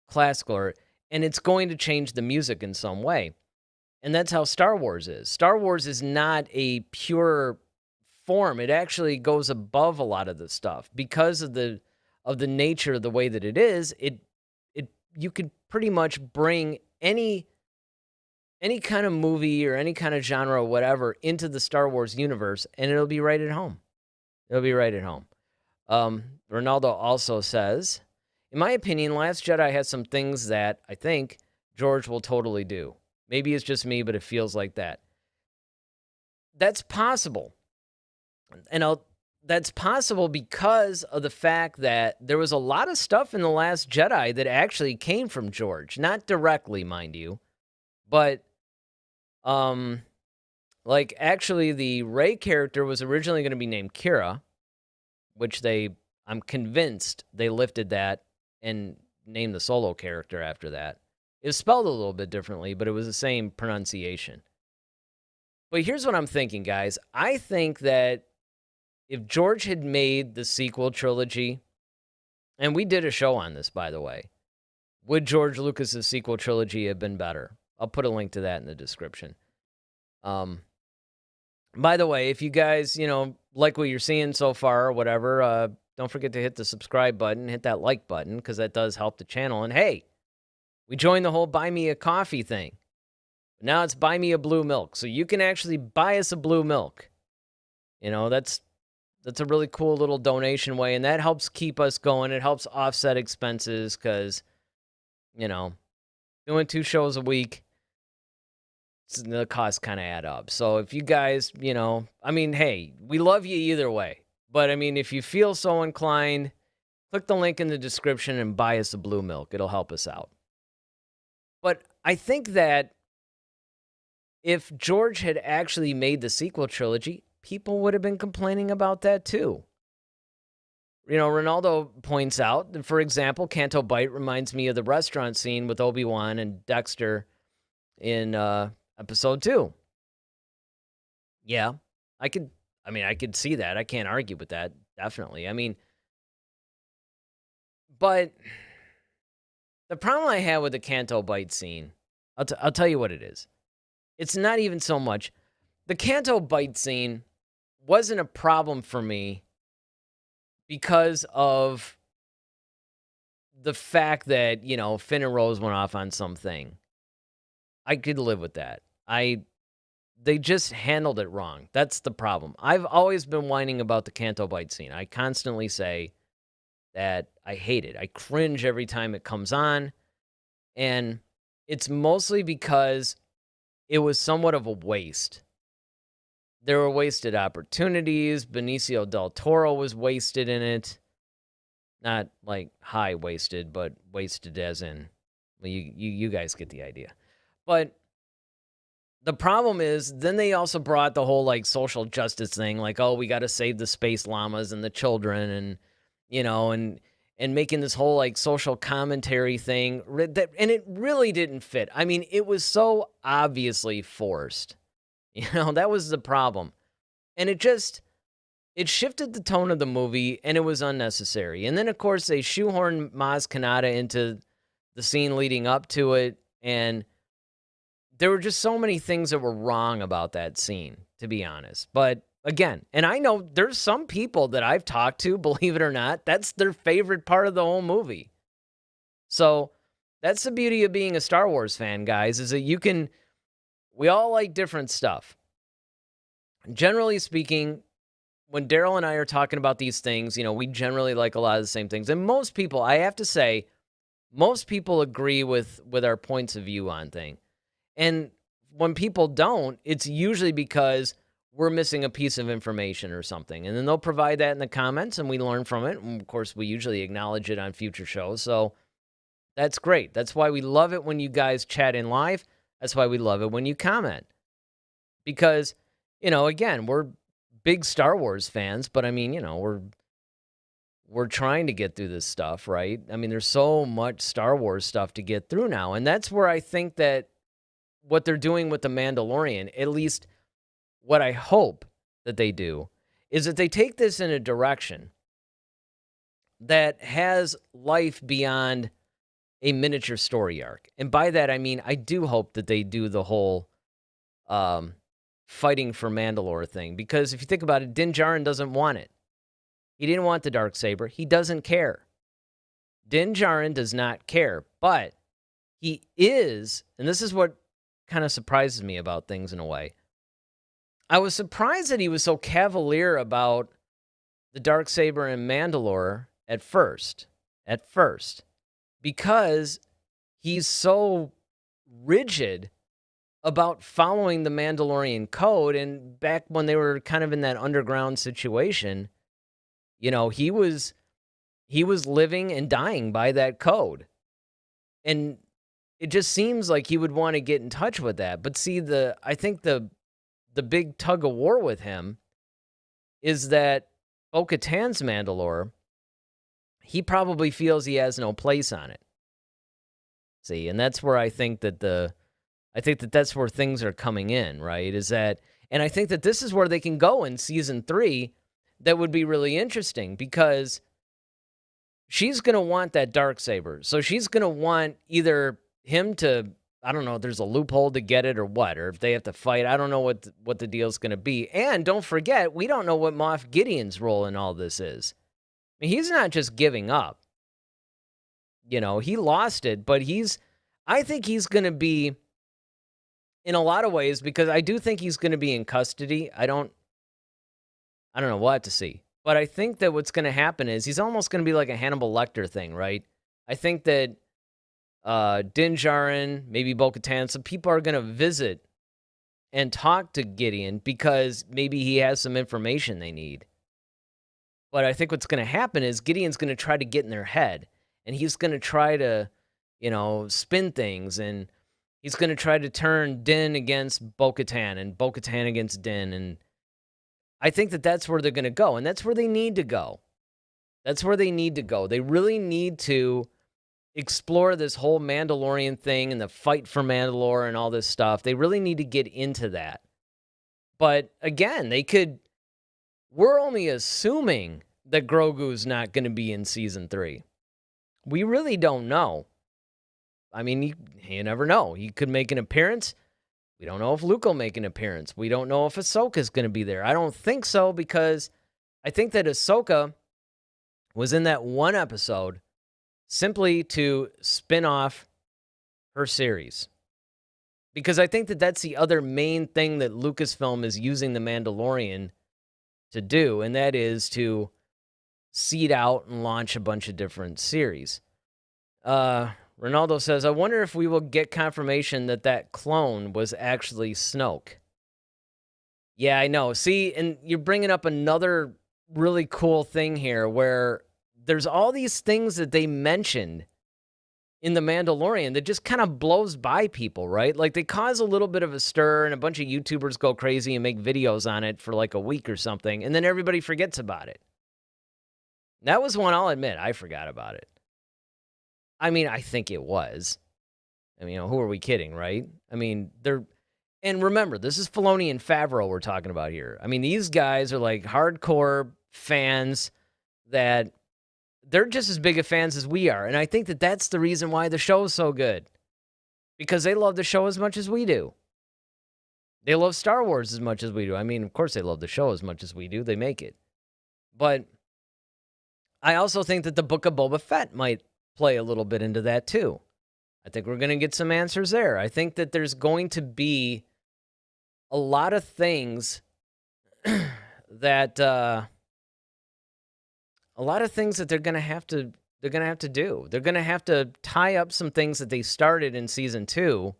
classical and it's going to change the music in some way. And that's how Star Wars is. Star Wars is not a pure form. It actually goes above a lot of the stuff because of the nature of the way that it is. It you could pretty much bring any kind of movie or any kind of genre or whatever into the Star Wars universe, and it'll be right at home. It'll be right at home. Ronaldo also says, in my opinion, Last Jedi has some things that I think George will totally do. Maybe it's just me, but it feels like that. That's possible. And that's possible because of the fact that there was a lot of stuff in The Last Jedi that actually came from George. Not directly, mind you. But, like, actually, the Rey character was originally going to be named Kira, which I'm convinced they lifted that and named the Solo character after that. It was spelled a little bit differently, but it was the same pronunciation. But here's what I'm thinking, guys. I think that if George had made the sequel trilogy, and we did a show on this, by the way, would George Lucas's sequel trilogy have been better? I'll put a link to that in the description. By the way, if you guys, like what you're seeing so far or whatever, don't forget to hit the subscribe button, hit that like button, because that does help the channel. And hey, we joined the whole buy me a coffee thing. Now it's buy me a blue milk. So you can actually buy us a blue milk. That's a really cool little donation way, and that helps keep us going. It helps offset expenses because, doing 2 shows a week, the costs kind of add up. So if you guys, hey, we love you either way. But, if you feel so inclined, click the link in the description and buy us a blue milk. It'll help us out. But I think that if George had actually made the sequel trilogy, people would have been complaining about that too. Ronaldo points out that, for example, Canto Bight reminds me of the restaurant scene with Obi-Wan and Dexter in episode 2. Yeah, I could see that. I can't argue with that, definitely. But the problem I have with the Canto Bight scene, I'll tell you what it is. It's not even so much. The Canto Bight scene wasn't a problem for me because of the fact that, Finn and Rose went off on something. I could live with that. They just handled it wrong. That's the problem. I've always been whining about the Canto Bight scene. I constantly say that I hate it. I cringe every time it comes on. And it's mostly because it was somewhat of a waste. There were wasted opportunities. Benicio del Toro was wasted in it. Not like high wasted, but wasted as in, well, you guys get the idea. But the problem is, then they also brought the whole like social justice thing, like, oh, we got to save the space llamas and the children, and and making this whole like social commentary thing and it really didn't fit. It was so obviously forced. That was the problem. And it just, it shifted the tone of the movie, and it was unnecessary. And then, of course, they shoehorned Maz Kanata into the scene leading up to it, and there were just so many things that were wrong about that scene, to be honest. But again, and I know there's some people that I've talked to, believe it or not, that's their favorite part of the whole movie. So that's the beauty of being a Star Wars fan, guys, is that we all like different stuff. Generally speaking, when Daryl and I are talking about these things, we generally like a lot of the same things. And most people, I have to say, most people agree with our points of view on things. And when people don't, it's usually because we're missing a piece of information or something. And then they'll provide that in the comments and we learn from it. And of course, we usually acknowledge it on future shows. So that's great. That's why we love it when you guys chat in live. That's why we love it when you comment. Because, again, we're big Star Wars fans, but I mean, we're trying to get through this stuff, right? I mean, there's so much Star Wars stuff to get through now. And that's where I think that what they're doing with The Mandalorian, at least what I hope that they do, is that they take this in a direction that has life beyond a miniature story arc. And by that, I mean, I do hope that they do the whole fighting for Mandalore thing. Because if you think about it, Din Djarin doesn't want it. He didn't want the Darksaber. He doesn't care. Din Djarin does not care. But he is, and this is what kind of surprises me about things in a way. I was surprised that he was so cavalier about the Darksaber and Mandalore at first, because he's so rigid about following the Mandalorian code. And back when they were kind of in that underground situation, he was living and dying by that code. And it just seems like he would want to get in touch with that. But see, I think the big tug of war with him is that bo-katan's Mandalore, he probably feels he has no place on it. See, and that's where I think that that's where things are coming in, right? And I think that this is where they can go in season 3. That would be really interesting because she's going to want that Darksaber. So she's going to want either him to, I don't know, there's a loophole to get it or what, or if they have to fight. I don't know what the deal's going to be. And don't forget, we don't know what Moff Gideon's role in all this is. I mean, he's not just giving up. He lost it, but I think he's going to be, in a lot of ways, because I do think he's going to be in custody. I don't know what to see. But I think that what's going to happen is he's almost going to be like a Hannibal Lecter thing, right? I think that Din Djarin, maybe bo-katan, some people are going to visit and talk to Gideon because maybe he has some information they need. But I think what's going to happen is Gideon's going to try to get in their head. And he's going to try to, spin things. And he's going to try to turn Din against bo-katan and bo-katan against Din. And I think that that's where they're going to go. And that's where they need to go. They really need to explore this whole Mandalorian thing and the fight for Mandalore and all this stuff. They really need to get into that. But again, we're only assuming that Grogu's not going to be in season 3. We really don't know. I mean, you never know. He could make an appearance. We don't know if Luke will make an appearance. We don't know if Ahsoka's going to be there. I don't think so because I think that Ahsoka was in that one episode simply to spin off her series. Because I think that that's the other main thing that Lucasfilm is using The Mandalorian to do, and that is to seed out and launch a bunch of different series. Ronaldo says, I wonder if we will get confirmation that clone was actually Snoke. Yeah, I know. See, and you're bringing up another really cool thing here where there's all these things that they mentioned in The Mandalorian that just kind of blows by people, right? Like they cause a little bit of a stir and a bunch of YouTubers go crazy and make videos on it for like a week or something, and then everybody forgets about it. That was one, I'll admit, I forgot about it. I mean, I think it was. I mean, who are we kidding, right? I mean, And remember, this is Filoni and Favreau we're talking about here. I mean, these guys are like hardcore fans that they're just as big of fans as we are. And I think that that's the reason why the show is so good. Because they love the show as much as we do. They love Star Wars as much as we do. I mean, of course they love the show as much as we do. They make it. But I also think that the Book of Boba Fett might play a little bit into that too. I think we're going to get some answers there. I think that there's going to be a lot of things that they're going to have to do. They're going to have to tie up some things that they started in season 2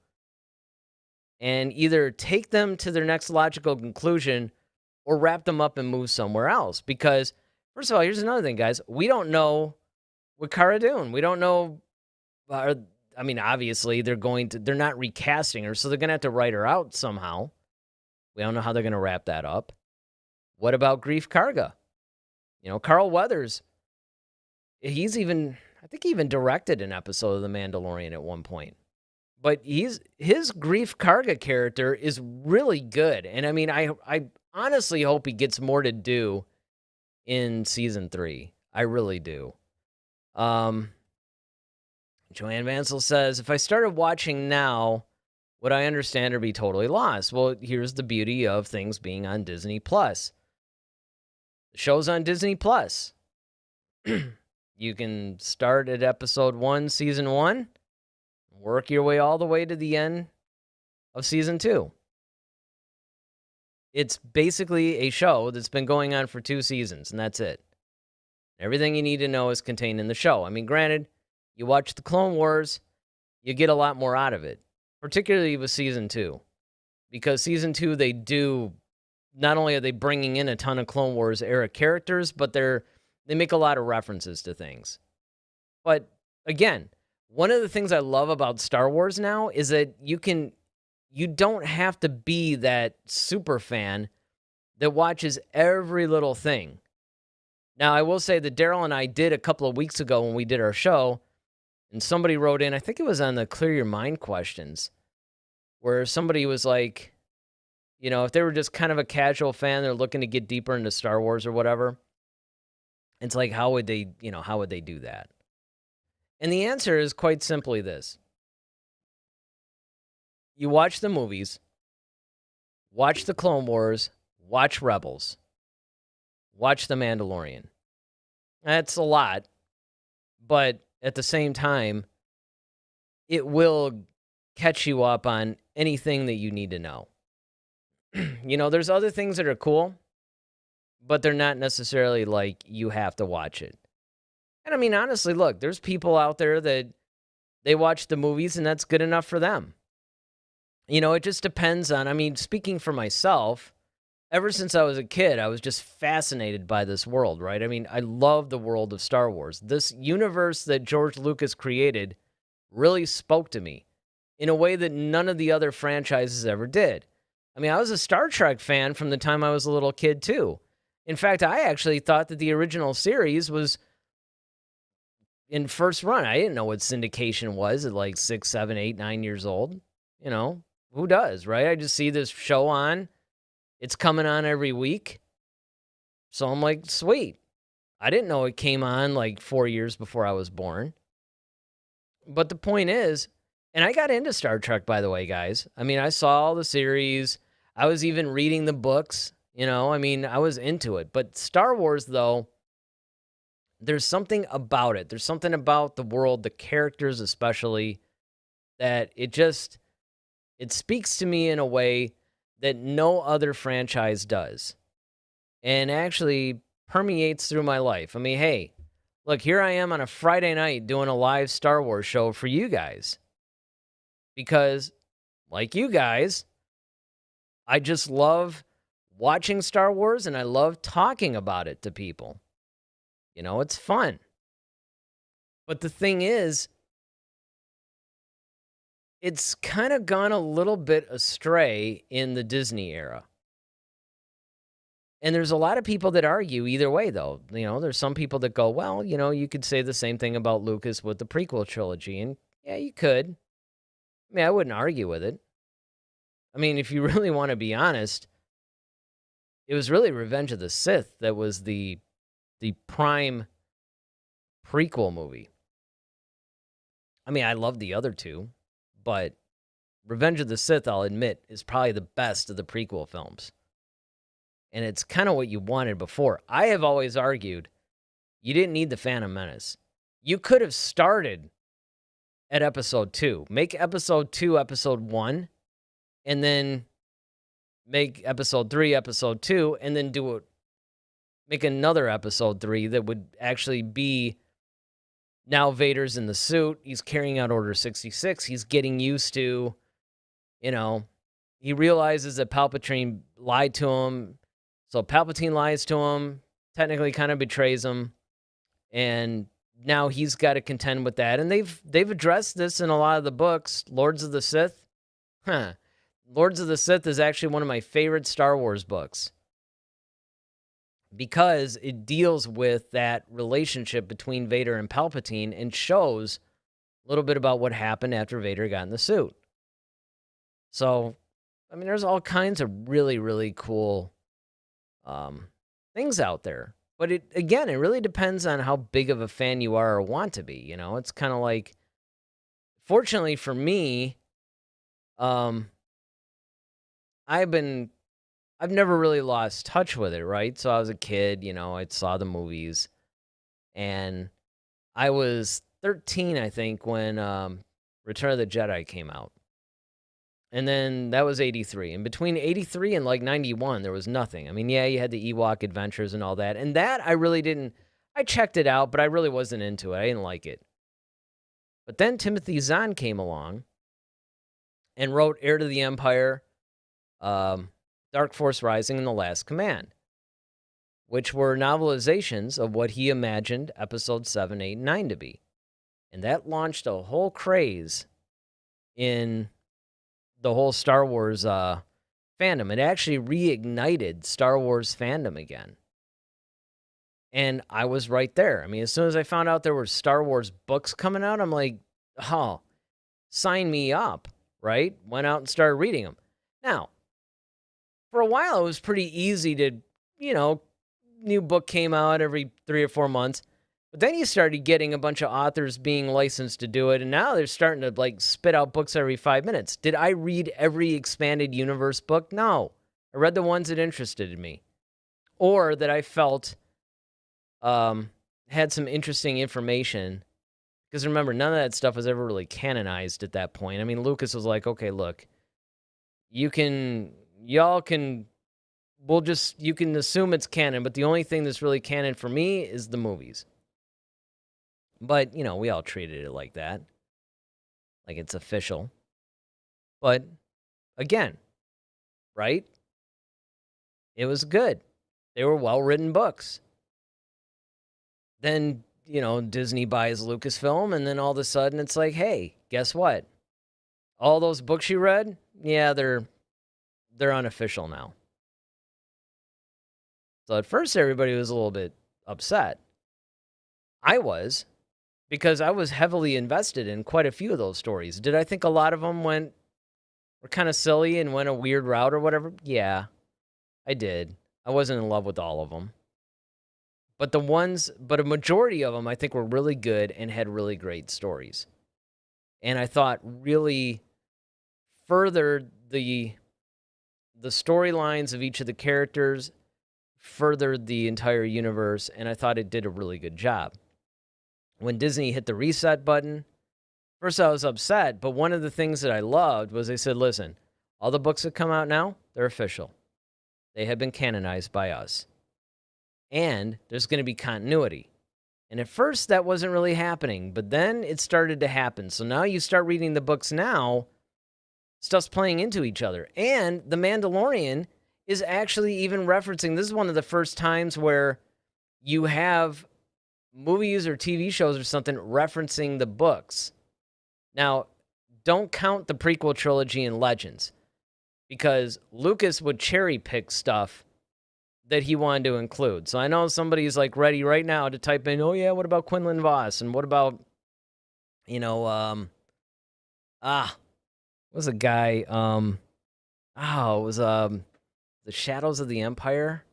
and either take them to their next logical conclusion or wrap them up and move somewhere else. Because, first of all, here's another thing, guys. We don't know what Cara Dune. We don't know. I mean, obviously, they're not recasting her, so they're going to have to write her out somehow. We don't know how they're going to wrap that up. What about Grief Karga? Carl Weathers, I think he even directed an episode of The Mandalorian at one point. But his Grief Karga character is really good. And I mean, I honestly hope he gets more to do in season 3. I really do. Joanne Vansel says, if I started watching now, would I understand or be totally lost? Well, here's the beauty of things being on Disney+. The show's on Disney+. You can start at episode 1, season 1, work your way all the way to the end of season 2. It's basically a show that's been going on for 2 seasons, and that's it. Everything you need to know is contained in the show. I mean, granted, you watch the Clone Wars, you get a lot more out of it, particularly with season 2. Because season 2, not only are they bringing in a ton of Clone Wars era characters, but they make a lot of references to things. But again, one of the things I love about Star Wars now is that you don't have to be that super fan that watches every little thing. Now, I will say that Daryl and I did a couple of weeks ago when we did our show, and somebody wrote in, I think it was on the Clear Your Mind questions, where somebody was like, if they were just kind of a casual fan, they're looking to get deeper into Star Wars or whatever, it's like, how would they do that? And the answer is quite simply this. You watch the movies, watch the Clone Wars, watch Rebels, watch The Mandalorian. That's a lot, but at the same time, it will catch you up on anything that you need to know. There's other things that are cool, but they're not necessarily like you have to watch it. And I mean, honestly, look, there's people out there that they watch the movies and that's good enough for them. It just depends on, speaking for myself, ever since I was a kid, I was just fascinated by this world, right? I mean, I love the world of Star Wars. This universe that George Lucas created really spoke to me in a way that none of the other franchises ever did. I mean, I was a Star Trek fan from the time I was a little kid, too. In fact, I actually thought that the original series was in first run. I didn't know what syndication was at like 6, 7, 8, 9 years old. Who does, right? I just see this show on. It's coming on every week. So I'm like, sweet. I didn't know it came on like 4 years before I was born. But the point is, and I got into Star Trek, by the way, guys. I mean, I saw all the series. I was even reading the books. I was into it. But Star Wars, though, there's something about it. There's something about the world, the characters especially, that it speaks to me in a way that no other franchise does. And actually permeates through my life. I mean, hey, look, here I am on a Friday night doing a live Star Wars show for you guys. Because, like you guys, I just love watching Star Wars and I love talking about it to people. It's fun. But the thing is, it's kind of gone a little bit astray in the Disney era. And there's a lot of people that argue either way, though. There's some people that go, well, you could say the same thing about Lucas with the prequel trilogy. And yeah, you could. I mean, I wouldn't argue with it. I mean, if you really want to be honest, it was really Revenge of the Sith that was the prime prequel movie. I mean, I love the other two, but Revenge of the Sith, I'll admit, is probably the best of the prequel films. And it's kind of what you wanted before. I have always argued you didn't need the Phantom Menace. You could have started at episode 2. Make episode 2 episode 1, and then make episode 3 episode 2, and then make another episode 3 that would actually be now Vader's in the suit. He's carrying out Order 66. He's getting used to, he realizes that Palpatine lied to him. So Palpatine lies to him, technically kind of betrays him, and now he's got to contend with that. And they've addressed this in a lot of the books. Lords of the Sith. Lords of the Sith is actually one of my favorite Star Wars books because it deals with that relationship between Vader and Palpatine and shows a little bit about what happened after Vader got in the suit. So, I mean, there's all kinds of really, really cool things out there. But it really depends on how big of a fan you are or want to be. It's kind of like, fortunately for me, I've never really lost touch with it, right? So I was a kid, I saw the movies, and I was 13, I think, when Return of the Jedi came out. And then that was 83. And between 83 and like 91, there was nothing. I mean, yeah, you had the Ewok Adventures and all that. And that I really didn't, I checked it out, but I really wasn't into it. I didn't like it. But then Timothy Zahn came along and wrote Heir to the Empire, Dark Force Rising, and The Last Command, which were novelizations of what he imagined episodes 7, 8, and 9 to be. And that launched a whole craze in the whole Star Wars fandom. It actually reignited Star Wars fandom again. And I was right there. I mean, as soon as I found out there were Star Wars books coming out, I'm like, oh, sign me up, right? Went out and started reading them. Now, for a while, it was pretty easy to, new book came out every 3 or 4 months. But then you started getting a bunch of authors being licensed to do it, and now they're starting to, spit out books every 5 minutes. Did I read every expanded universe book? No. I read the ones that interested me or that I felt had some interesting information. Because remember, none of that stuff was ever really canonized at that point. I mean, Lucas was like, okay, look, you can assume it's canon, but the only thing that's really canon for me is the movies. But, we all treated it like that. Like it's official. But, again, right? It was good. They were well-written books. Then, Disney buys Lucasfilm, and then all of a sudden it's like, hey, guess what? All those books you read, yeah, they're unofficial now. So at first everybody was a little bit upset. I was, because I was heavily invested in quite a few of those stories. Did I think a lot of them were kind of silly and went a weird route or whatever? Yeah, I did. I wasn't in love with all of them. But a majority of them I think were really good and had really great stories. And I thought really furthered the storylines of each of the characters, furthered the entire universe, and I thought it did a really good job. When Disney hit the reset button, first I was upset, but one of the things that I loved was they said, listen, all the books that come out now, they're official. They have been canonized by us. And there's going to be continuity. And at first that wasn't really happening, but then it started to happen. So now you start reading the books now, stuff's playing into each other. And The Mandalorian is actually even referencing, this is one of the first times where you have movies or TV shows or something referencing the books. Now, don't count the prequel trilogy and Legends, because Lucas would cherry pick stuff that he wanted to include. So I know somebody's ready right now to type in, oh yeah, what about Quinlan Vos? And what about, was a guy, Oh, it was the Shadows of the Empire.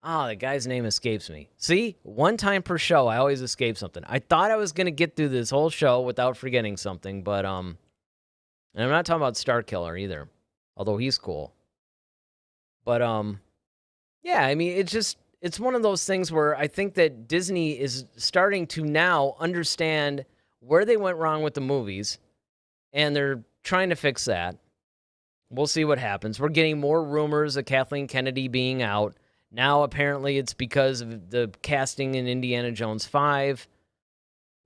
Oh, the guy's name escapes me. See, one time per show, I always escape something. I thought I was gonna get through this whole show without forgetting something, but and I'm not talking about Starkiller either, although he's cool. But yeah, I mean, it's one of those things where I think that Disney is starting to now understand where they went wrong with the movies, and they're trying to fix that. We'll see what happens. We're getting more rumors of Kathleen Kennedy being out. Now, apparently, it's because of the casting in Indiana Jones 5.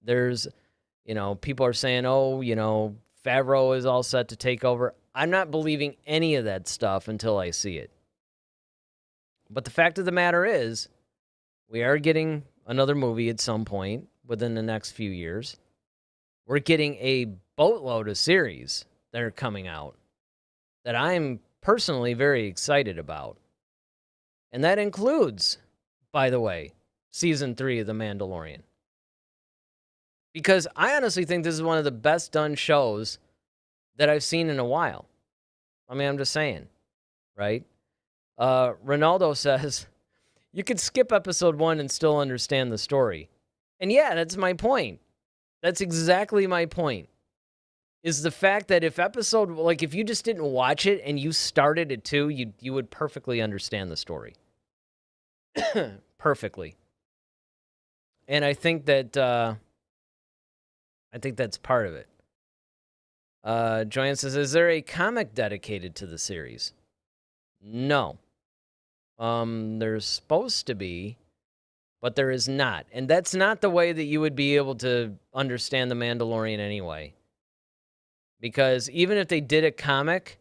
There's, people are saying, oh, Favreau is all set to take over. I'm not believing any of that stuff until I see it. But the fact of the matter is, we are getting another movie at some point within the next few years. We're getting a boatload of series that are coming out that I'm personally very excited about. And that includes, by the way, Season 3 of The Mandalorian. Because I honestly think this is one of the best done shows that I've seen in a while. I mean, I'm just saying, right? Ronaldo says, you could skip episode 1 and still understand the story. And yeah, that's my point. That's exactly my point. Is the fact that if you just didn't watch it and you started at 2, you would perfectly understand the story. Perfectly. And I think that's part of it. Joanne says, is there a comic dedicated to the series? No. There's supposed to be, but there is not. And that's not the way that you would be able to understand The Mandalorian anyway. Because even if they did a comic,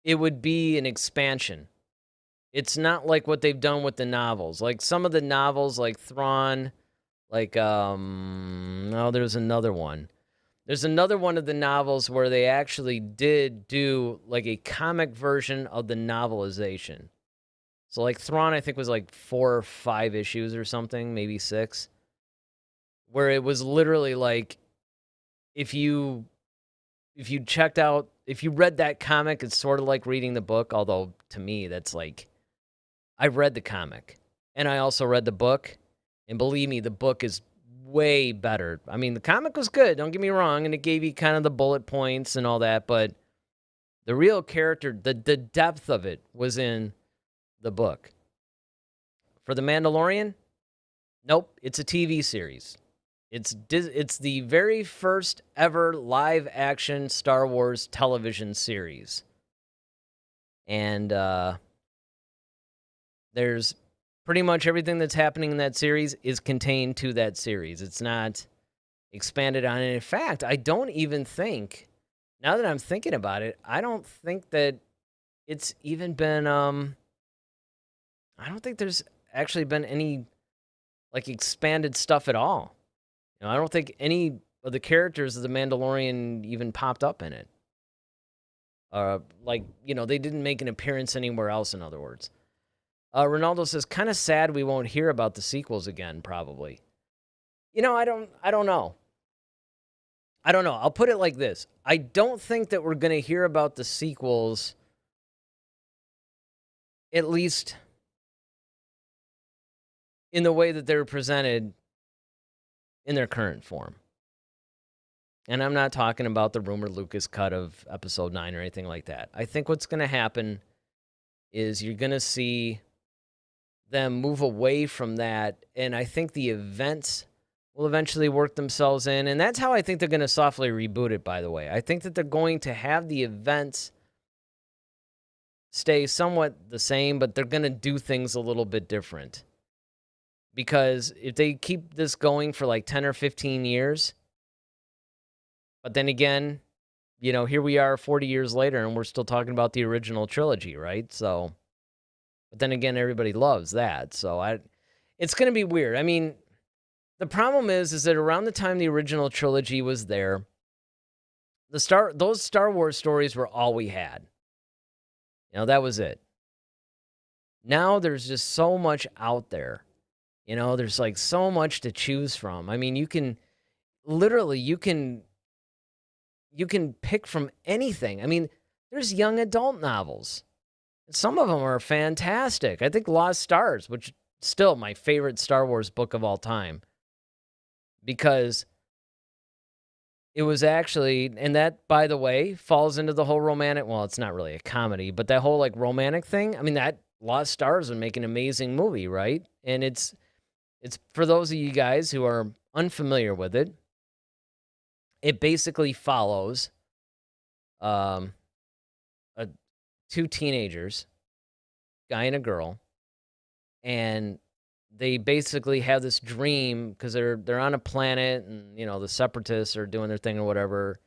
it would be an expansion. It's not like what they've done with the novels. Like some of the novels, like Thrawn, there's another one. There's another one of the novels where they actually did do like a comic version of the novelization. So like Thrawn, I think was like 4 or 5 issues or something, maybe 6, where it was literally like, if you read that comic, it's sort of like reading the book, although to me, that's like, I've read the comic and I also read the book, and believe me, the book is way better. I mean, the comic was good, don't get me wrong, and it gave you kind of the bullet points and all that, but the real character, the depth of it was in the book. For The Mandalorian, nope, it's a TV series. It's the very first ever live action Star Wars television series. And there's pretty much everything that's happening in that series is contained to that series. It's not expanded on. And in fact, I don't even think, now that I'm thinking about it, I don't think that it's even been, I don't think there's actually been any, like, expanded stuff at all. I don't think any of the characters of The Mandalorian even popped up in it. They didn't make an appearance anywhere else, in other words. Ronaldo says, kind of sad we won't hear about the sequels again, probably. I don't know. I don't know. I'll put it like this. I don't think that we're going to hear about the sequels, at least in the way that they're presented in their current form. And I'm not talking about the rumored Lucas cut of episode 9 or anything like that. I think what's going to happen is you're going to see them move away from that, and I think the events will eventually work themselves in, and that's how I think they're going to softly reboot it, by the way. I think that they're going to have the events stay somewhat the same, but they're going to do things a little bit different. Because if they keep this going for like 10 or 15 years, but then again, here we are 40 years later and we're still talking about the original trilogy, right? So, but then again, everybody loves that. So it's going to be weird. I mean, the problem is that around the time the original trilogy was there, those Star Wars stories were all we had. That was it. Now there's just so much out there. There's like so much to choose from. I mean, you can pick from anything. I mean, There's young adult novels. Some of them are fantastic. I think Lost Stars, which is still my favorite Star Wars book of all time, because it was actually, and that, by the way, falls into the whole romantic, well, it's not really a comedy, but that whole like romantic thing. I mean, that Lost Stars would make an amazing movie, right? And it's for those of you guys who are unfamiliar with it, it basically follows two teenagers, guy and a girl, and they basically have this dream because they're on a planet, and the separatists are doing their thing or whatever,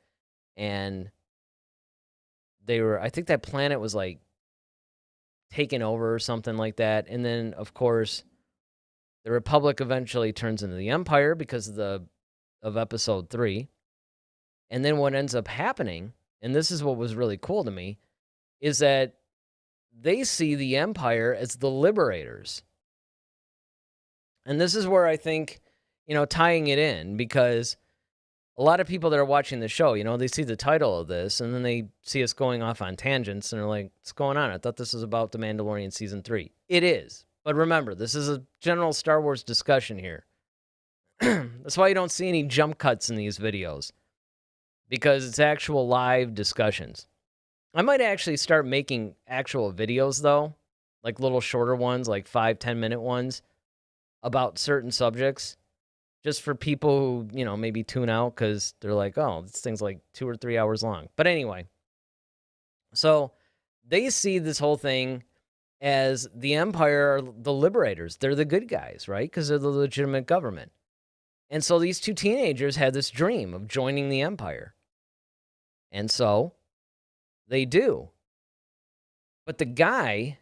and I think that planet was like taken over or something like that, and then of course the Republic eventually turns into the Empire because of Episode 3. And then what ends up happening, and this is what was really cool to me, is that they see the Empire as the liberators. And this is where I think, tying it in, because a lot of people that are watching the show, they see the title of this, and then they see us going off on tangents, and they're like, what's going on? I thought this was about The Mandalorian Season 3. It is. But remember, this is a general Star Wars discussion here. That's why you don't see any jump cuts in these videos, because it's actual live discussions. I might actually start making actual videos, though, like little shorter ones, like 5-10 minute ones, about certain subjects, just for people who, maybe tune out because they're like, oh, this thing's like 2 or 3 hours long. But anyway, so they see this whole thing as the Empire are the liberators. They're the good guys, right? Because they're the legitimate government. And so these two teenagers had this dream of joining the Empire. And so they do. But the guy,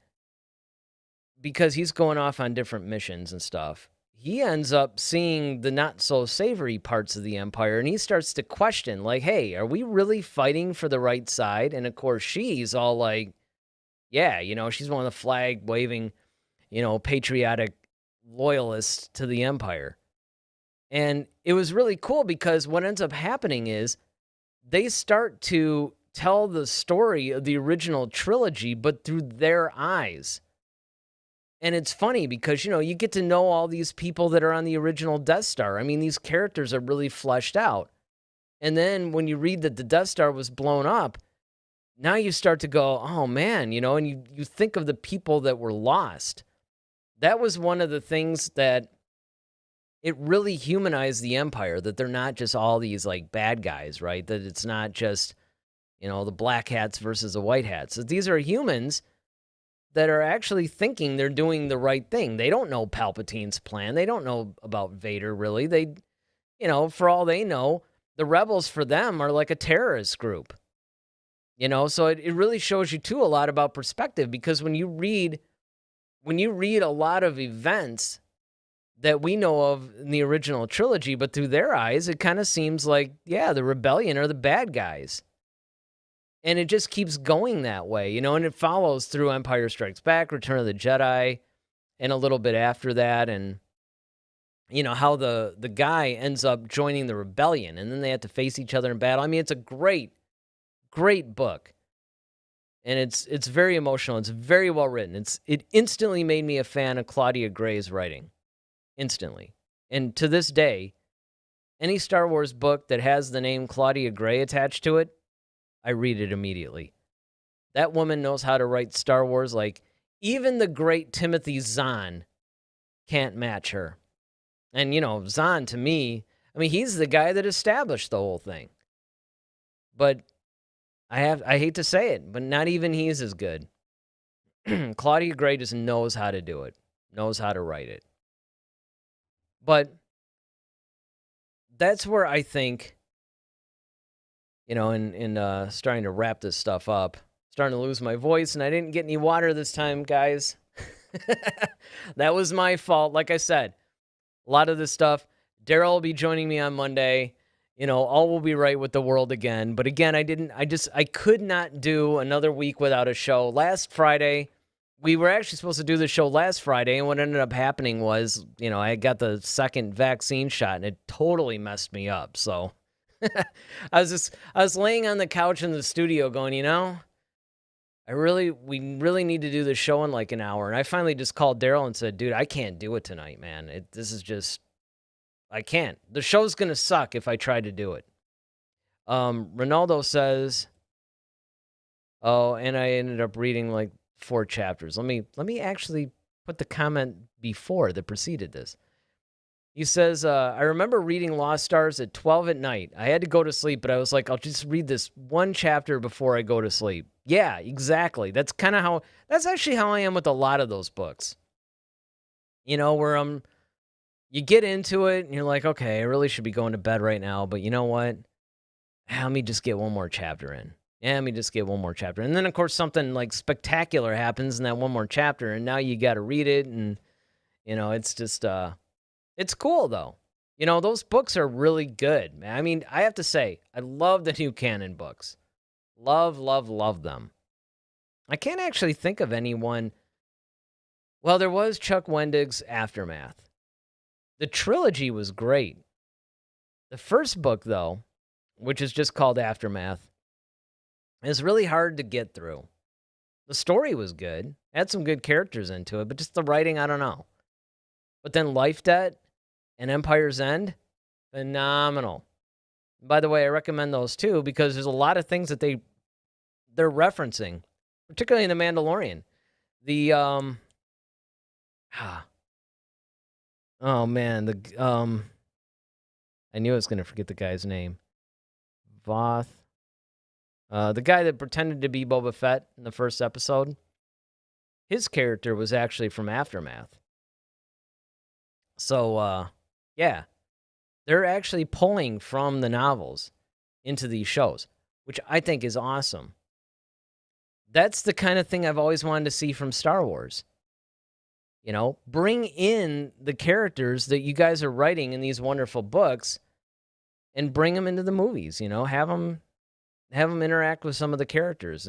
because he's going off on different missions and stuff, he ends up seeing the not-so-savory parts of the Empire, and he starts to question, like, hey, are we really fighting for the right side? And, of course, she's all like, yeah, she's one of the flag-waving, patriotic loyalists to the Empire. And it was really cool because what ends up happening is they start to tell the story of the original trilogy, but through their eyes. And it's funny because, you get to know all these people that are on the original Death Star. I mean, these characters are really fleshed out. And then when you read that the Death Star was blown up, now you start to go, oh, man, and you think of the people that were lost. That was one of the things that it really humanized the Empire, that they're not just all these, like, bad guys, right? That it's not just, the black hats versus the white hats. That these are humans that are actually thinking they're doing the right thing. They don't know Palpatine's plan. They don't know about Vader, really. They, for all they know, the rebels for them are like a terrorist group. So it really shows you, too, a lot about perspective, because when you read a lot of events that we know of in the original trilogy, but through their eyes, it kind of seems like, yeah, the rebellion are the bad guys. And it just keeps going that way, and it follows through Empire Strikes Back, Return of the Jedi, and a little bit after that, and, how the guy ends up joining the rebellion, and then they have to face each other in battle. I mean, it's a great, great book. And it's very emotional. It's very well written. It instantly made me a fan of Claudia Gray's writing. Instantly. And to this day, any Star Wars book that has the name Claudia Gray attached to it, I read it immediately. That woman knows how to write Star Wars like even the great Timothy Zahn can't match her. And, Zahn, to me, I mean, he's the guy that established the whole thing. But I hate to say it, but not even he's as good. Claudia Gray just knows how to do it, knows how to write it. But that's where I think, in starting to wrap this stuff up, starting to lose my voice, and I didn't get any water this time, guys. That was my fault. Like I said, a lot of this stuff, Daryl will be joining me on Monday. All will be right with the world again. But again, I could not do another week without a show. Last Friday, we were actually supposed to do the show last Friday, and what ended up happening was, I got the second vaccine shot, and it totally messed me up. So I was laying on the couch in the studio going, we really need to do this show in like an hour. And I finally just called Daryl and said, dude, I can't do it tonight, man. This is just, I can't. The show's going to suck if I try to do it. Ronaldo says, oh, and I ended up reading like 4 chapters. Let me actually put the comment before that preceded this. He says, I remember reading Lost Stars at 12 at night. I had to go to sleep, but I was like, I'll just read this 1 chapter before I go to sleep. Yeah, exactly. That's actually how I am with a lot of those books. You know, where you get into it and you're like, okay, I really should be going to bed right now, but you know what? Let me just get 1 more chapter in. Yeah, let me just get 1 more chapter. And then, of course, something like spectacular happens in that 1 more chapter, and now you got to read it, and, you know, it's just, it's cool, though. You know, those books are really good, man. I mean, I have to say, I love the new canon books. Love, love, love them. I can't actually think of anyone. Well, there was Chuck Wendig's Aftermath. The trilogy was great. The first book, though, which is just called Aftermath, is really hard to get through. The story was good. Had some good characters into it, but just the writing, I don't know. But then Life Debt and Empire's End, phenomenal. By the way, I recommend those too because there's a lot of things that they're referencing, particularly in The Mandalorian. Oh man, I knew I was going to forget the guy's name. Voth. The guy that pretended to be Boba Fett in the first episode, his character was actually from Aftermath. So, yeah, they're actually pulling from the novels into these shows, which I think is awesome. That's the kind of thing I've always wanted to see from Star Wars. You know, bring in the characters that you guys are writing in these wonderful books and bring them into the movies, you know, have them interact with some of the characters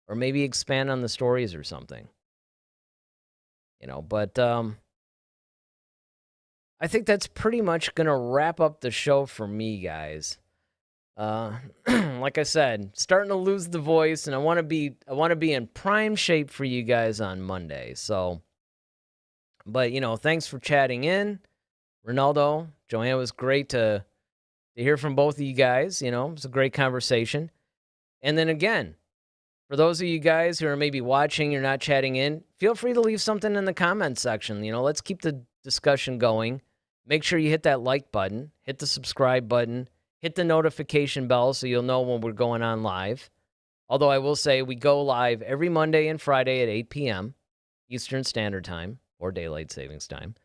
or maybe expand on the stories or something. You know, but I think that's pretty much going to wrap up the show for me, guys. Like I said, starting to lose the voice, and I want to be in prime shape for you guys on Monday. So, but you know, thanks for chatting in, Ronaldo, Joanna. It was great to hear from both of you guys. You know, it was a great conversation. And then again, for those of you guys who are maybe watching, you're not chatting in, feel free to leave something in the comments section. You know, let's keep the discussion going. Make sure you hit that like button, hit the subscribe button, hit the notification bell so you'll know when we're going on live. Although I will say we go live every Monday and Friday at 8 p.m. Eastern Standard Time or Daylight Savings Time.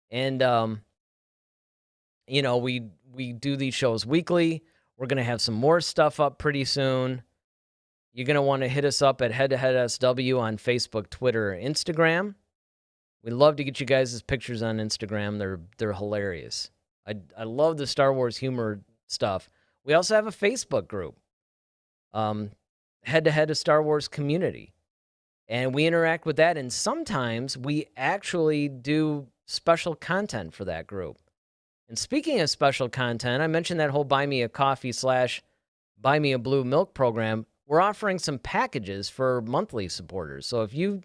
And, you know, we do these shows weekly. We're going to have some more stuff up pretty soon. You're going to want to hit us up at Head to Head SW on Facebook, Twitter, or Instagram. We love to get you guys' pictures on Instagram. They're hilarious. I love the Star Wars humor stuff. We also have a Facebook group, Head to Head Star Wars Community. And we interact with that, and sometimes we actually do special content for that group. And speaking of special content, I mentioned that whole Buy Me a Coffee / Buy Me a Blue Milk program. We're offering some packages for monthly supporters. So if you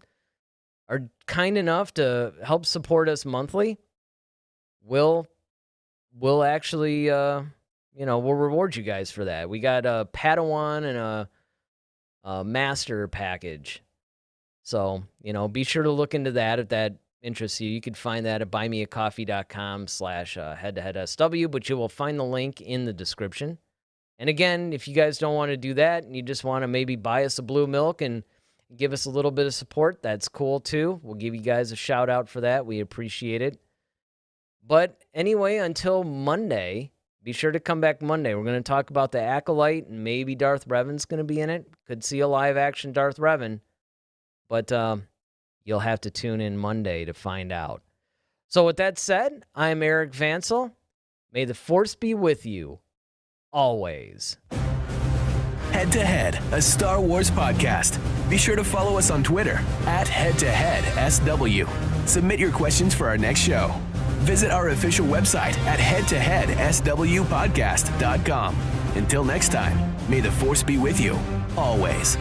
are kind enough to help support us monthly, we'll actually, we'll reward you guys for that. We got a Padawan and a Master package. So, you know, be sure to look into that if that interests you. You can find that at buymeacoffee.com / head-to-head-SW, but you will find the link in the description. And again, if you guys don't want to do that and you just want to maybe buy us a blue milk and give us a little bit of support, that's cool too. We'll give you guys a shout out for that. We appreciate it. But anyway, until Monday, be sure to come back Monday. We're going to talk about the Acolyte, and maybe Darth Revan's going to be in it. Could see a live action Darth Revan. But you'll have to tune in Monday to find out. So with that said, I'm Eric Vansel. May the Force be with you always. Head to Head, a Star Wars podcast. Be sure to follow us on Twitter at head-to-head-SW. Submit your questions for our next show. Visit our official website at head-to-head-swpodcast.com. Until next time, may the Force be with you always.